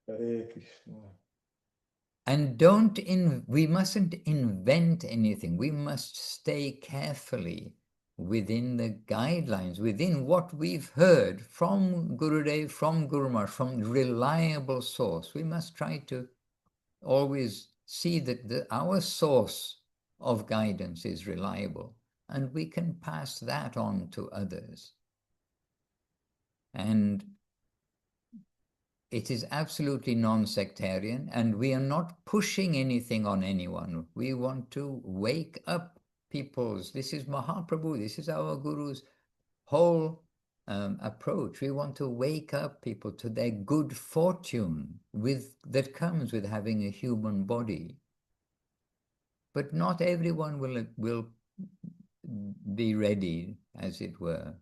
Hare Krishna. And we mustn't invent anything. We must stay carefully within the guidelines, within what we've heard from Gurudev, from Guru Maharaj, from reliable source. We must try to always see that our source of guidance is reliable, and we can pass that on to others. And it is absolutely non-sectarian, and we are not pushing anything on anyone. We want to wake up people's, this is Mahaprabhu, this is our Guru's whole approach. We want to wake up people to their good fortune that comes with having a human body. But not everyone will be ready, as it were.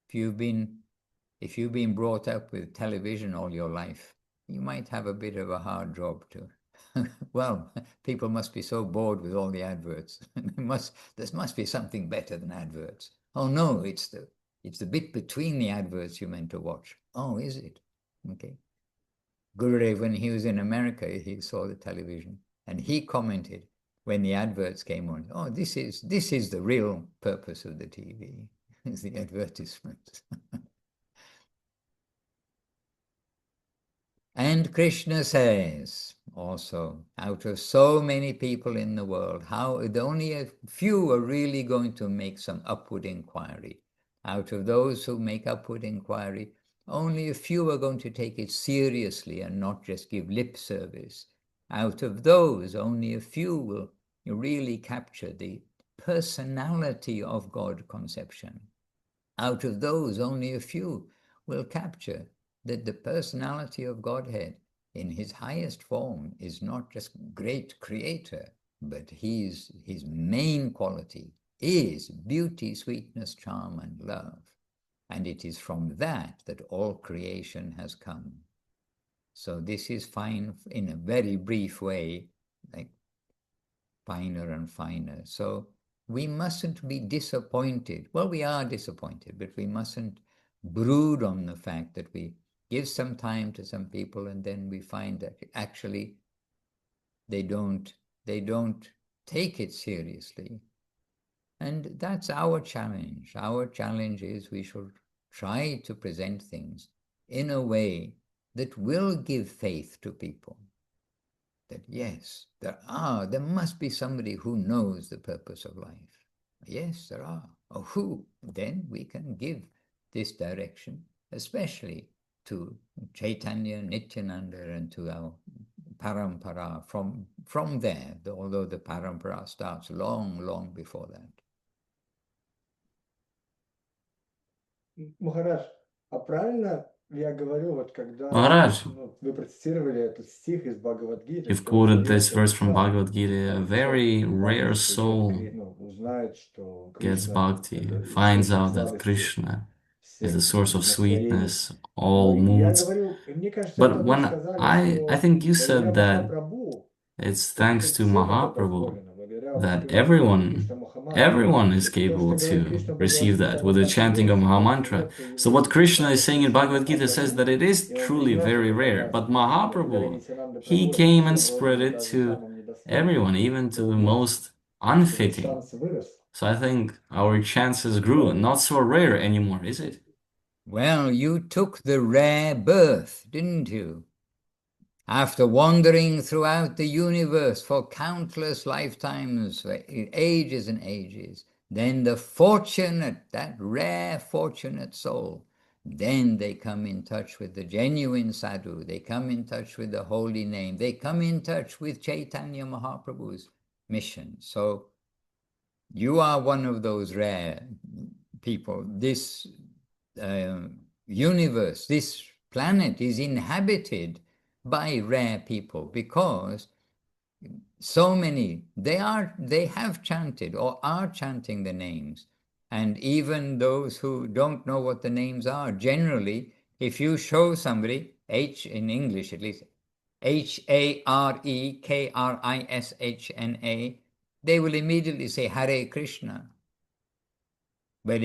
If you've been brought up with television all your life, you might have a bit of a hard job to. Well, people must be so bored with all the adverts. there must be something better than adverts. Oh no, it's the bit between the adverts you meant to watch. Oh, is it? Okay. Gurudev, when he was in America, he saw the television, and he commented, when the adverts came on. Oh, this is the real purpose of the TV, is the advertisement. And Krishna says also, out of so many people in the world, how only a few are really going to make some upward inquiry. Out of those who make upward inquiry, only a few are going to take it seriously and not just give lip service. Out of those, only a few will really capture the personality of God conception. Out of those, only a few will capture that the personality of Godhead in his highest form is not just great creator, but his main quality is beauty, sweetness, charm, and love. And it is from that all creation has come. So this is fine in a very brief way, like finer and finer. So we mustn't be disappointed. Well, we are disappointed, but we mustn't brood on the fact that we give some time to some people and then we find that actually they don't take it seriously. And that's our challenge. Our challenge is we should try to present things in a way that will give faith to people. That yes, there must be somebody who knows the purpose of life. Yes, there are. Or who? Then we can give this direction, especially to Chaitanya, Nityananda, and to our parampara from there, although the parampara starts long, long before that. Махарадж, а правильно я говорю, вот когда Maharaj, вы процитировали этот стих из Бхагавад-гиты, you've что quoted this редкая verse from душа Bhagavad Gita. A very rare soul узнает, что gets Кришна bhakti, это finds источник out that сладости Krishna is the всех source of настроений. sweetness, Но all я moods. говорю, мне кажется, But это вы when сказали, I что think you благодаря said that Махапрабху it's thanks все-таки to всем это Mahaprabhu дозволено, благодаря that воспеванию Кришна Махамантры. everyone is То, capable что говорит to Кришна receive Бхагавадгита, that оно with the так и chanting of есть. Mahamantra. Нет So what Krishna is такого saying in Кришны Bhagavad Gita says Махапрабху, that it is и он truly принес very это rare. But богатство. Например, когда Mahaprabhu, Нитянанда he Прабху, это came and всем вроде spread бы it даже to самым недостойным everyone, even to the получить. most Так что вот unfitting. шанс вырос. So I think our chances grew. Not so rare anymore, is it? Well, you took the rare birth, didn't you? After wandering throughout the universe for countless lifetimes, for ages and ages, then that rare fortunate soul, then they come in touch with the genuine sadhu, they come in touch with the holy name, they come in touch with Chaitanya Mahaprabhu's mission. So you are one of those rare people. This universe, this planet is inhabited by rare people because so many, they have chanted or are chanting the names. And even those who don't know what the names are, generally, if you show somebody, in English at least, Harekrishna, they will immediately say Hare Krishna. But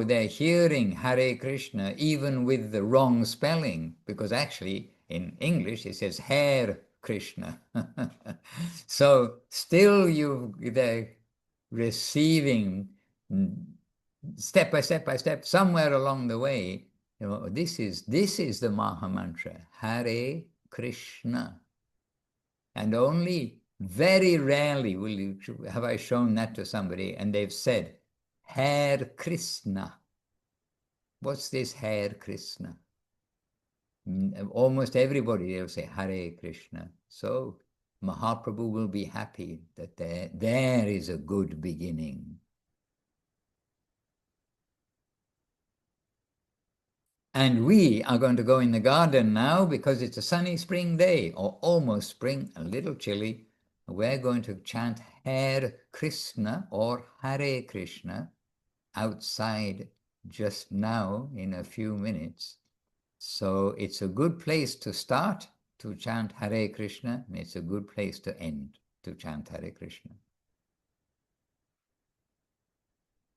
they're hearing Hare Krishna even with the wrong spelling, because actually in English it says Hare Krishna. So still they're receiving step by step, somewhere along the way. This is the Maha Mantra, Hare Krishna. And only very rarely have I shown that to somebody and they've said, Hare Krishna. What's this Hare Krishna? Almost everybody will say Hare Krishna. So Mahaprabhu will be happy that there is a good beginning. And we are going to go in the garden now because it's a sunny spring day, or almost spring, a little chilly. We're going to chant Hare Krishna or Hare Krishna outside just now in a few minutes. So it's a good place to start to chant Hare Krishna, and it's a good place to end to chant Hare Krishna.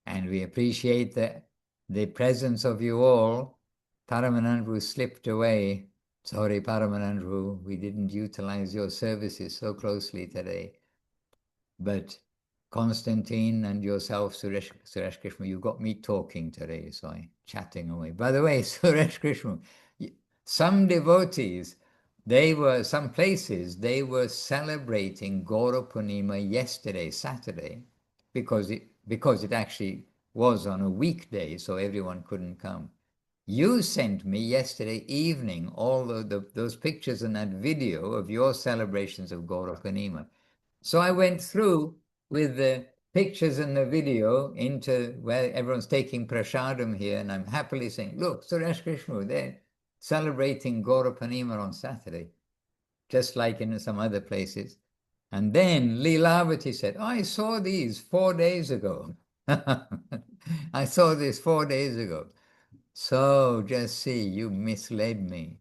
And we appreciate the presence of you all. Paramanand, who slipped away Sorry, Paramanandru, we didn't utilize your services so closely today. But Konstantin and yourself, Suresh Krishna, you got me talking today, so I'm chatting away. By the way, Suresh Krishna, some devotees, some places, they were celebrating Gaura Purnima yesterday, Saturday, because it actually was on a weekday, so everyone couldn't come. You sent me yesterday evening all those pictures and that video of your celebrations of Gaura Purnima. So I went through with the pictures and the video into where everyone's taking prasadam here, and I'm happily saying, look, Suresh Krishna, they're celebrating Gaura Purnima on Saturday, just like in some other places. And then Leelavati said, oh, I saw these 4 days ago. I saw this 4 days ago. So just see, you misled me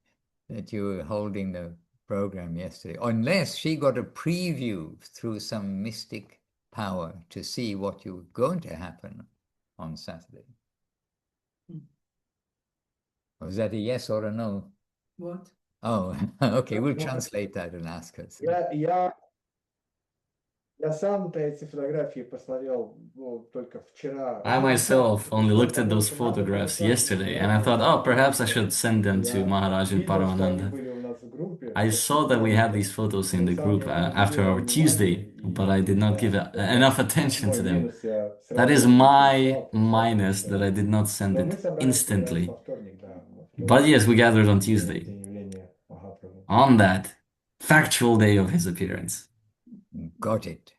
that you were holding the program yesterday, unless she got a preview through some mystic power to see what was going to happen on Saturday. Was that a yes or a no? What? Oh, okay, we'll translate that and ask her. Я сам-то эти фотографии посмотрел только вчера. I myself only looked at those photographs yesterday, and I thought, oh, perhaps I should send them to Maharaj and Paramananda. I saw that we had these photos in the group after our Tuesday, but I did not give enough attention to them. That is my minus, that I did not send it instantly. But yes, we gathered on Tuesday, on that factual day of his appearance. Got it.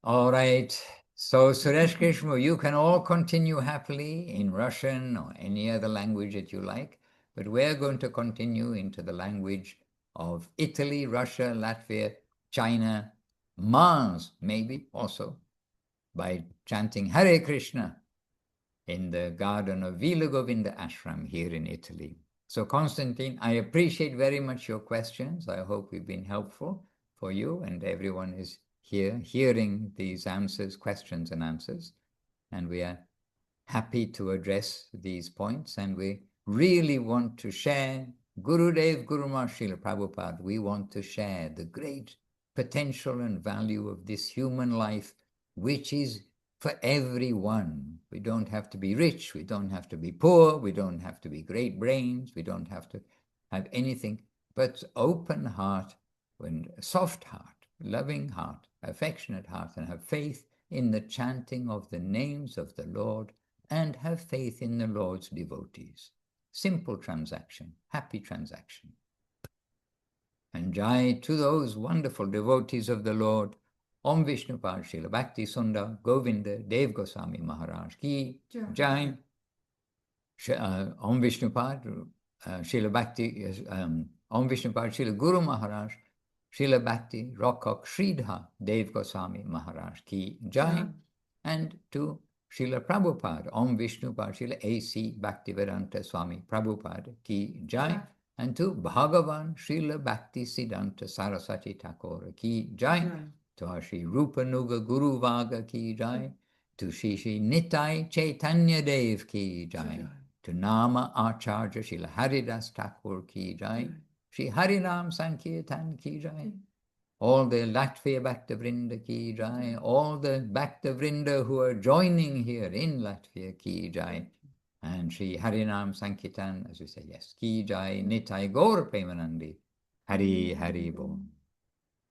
All right. So, Suresh Krishna, you can all continue happily in Russian or any other language that you like, but we're going to continue into the language of Italy, Russia, Latvia, China, Mars, maybe also, by chanting Hare Krishna in the garden of Vila Govinda Ashram here in Italy. So, Konstantin, I appreciate very much your questions. I hope we've been helpful for you, and everyone is here hearing these answers, questions and answers. And we are happy to address these points. And we really want to share Gurudev, Guru Maharaj Srila Prabhupada. We want to share the great potential and value of this human life, which is for everyone. We don't have to be rich. We don't have to be poor. We don't have to be great brains. We don't have to have anything but open heart and soft heart, loving heart, affectionate heart, and have faith in the chanting of the names of the Lord and have faith in the Lord's devotees. Simple transaction, happy transaction. And Jai to those wonderful devotees of the Lord, Om Vishnupad Srila Bhakti Sundar Govinda Dev Goswami Maharaj Ki Jai. Om Vishnupad Srila Bhakti, Om Vishnupad Srila Guru Maharaj Srila Bhakti Rockok Sridhar Dev Goswami Maharaj Ki Jai. And to Srila Prabhupada, Om Vishnupad Srila A.C. Bhaktivedanta Swami Prabhupada Ki Jai. And to Bhagavan Srila Bhakti Siddhanta Saraswati Thakur Ki Jai. To our Sri Rupanuga Guru Vaga Ki Jai. To Sri Nitai Chaitanya Dev Ki Jai. To Nama Acharya Srila Haridas Thakur Ki Jai. Sri Harinam Sankirtan Ki Jai. All the Latvia Bhakta Vrinda Ki Jai. All the Bhakta Vrinda who are joining here in Latvia Ki Jai. And Sri Harinam Sankirtan, as we say, yes, Ki Jai Nitai Gaur Premanandi. Hari Hari Bol.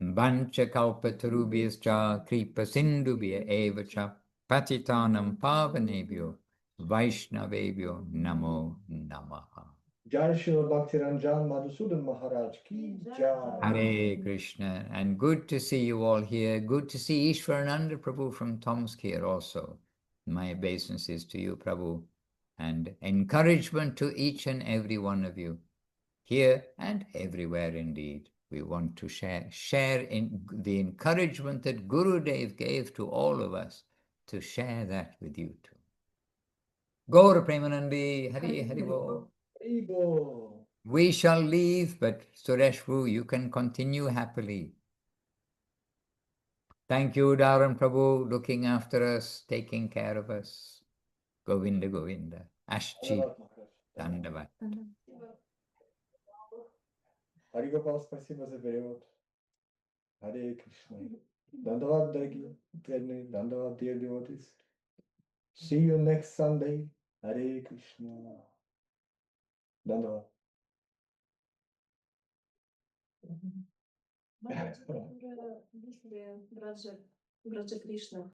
Vancha Kalpatarubhyascha Kripa Sindhubhya Evacha Patitanam Pavanebhyo Vaishnavebhyo Namo Namaha. Jai Srila Bhaktiranjan Madhusudan Maharaj Ki Jai. Hare Krishna. And good to see you all here. Good to see Ishwarananda Prabhu from Tomsk here also. My obeisances to you, Prabhu, and encouragement to each and every one of you here and everywhere indeed. We want to share in the encouragement that Gurudev gave to all of us, to share that with you too. Gaura Premanandi, Hari Hari Bol. We shall leave, but Sureshwu, you can continue happily. Thank you, Dharan Prabhu, looking after us, taking care of us. Govinda Govinda. Ashchi Dandavat. Аригопал, спасибо за перевод. Харе Кришна. Dandavad, дорогие преданные. Dandavad, dear devotees. See you next Sunday. Hare Krishna. Dandavad. Браджа Кришна.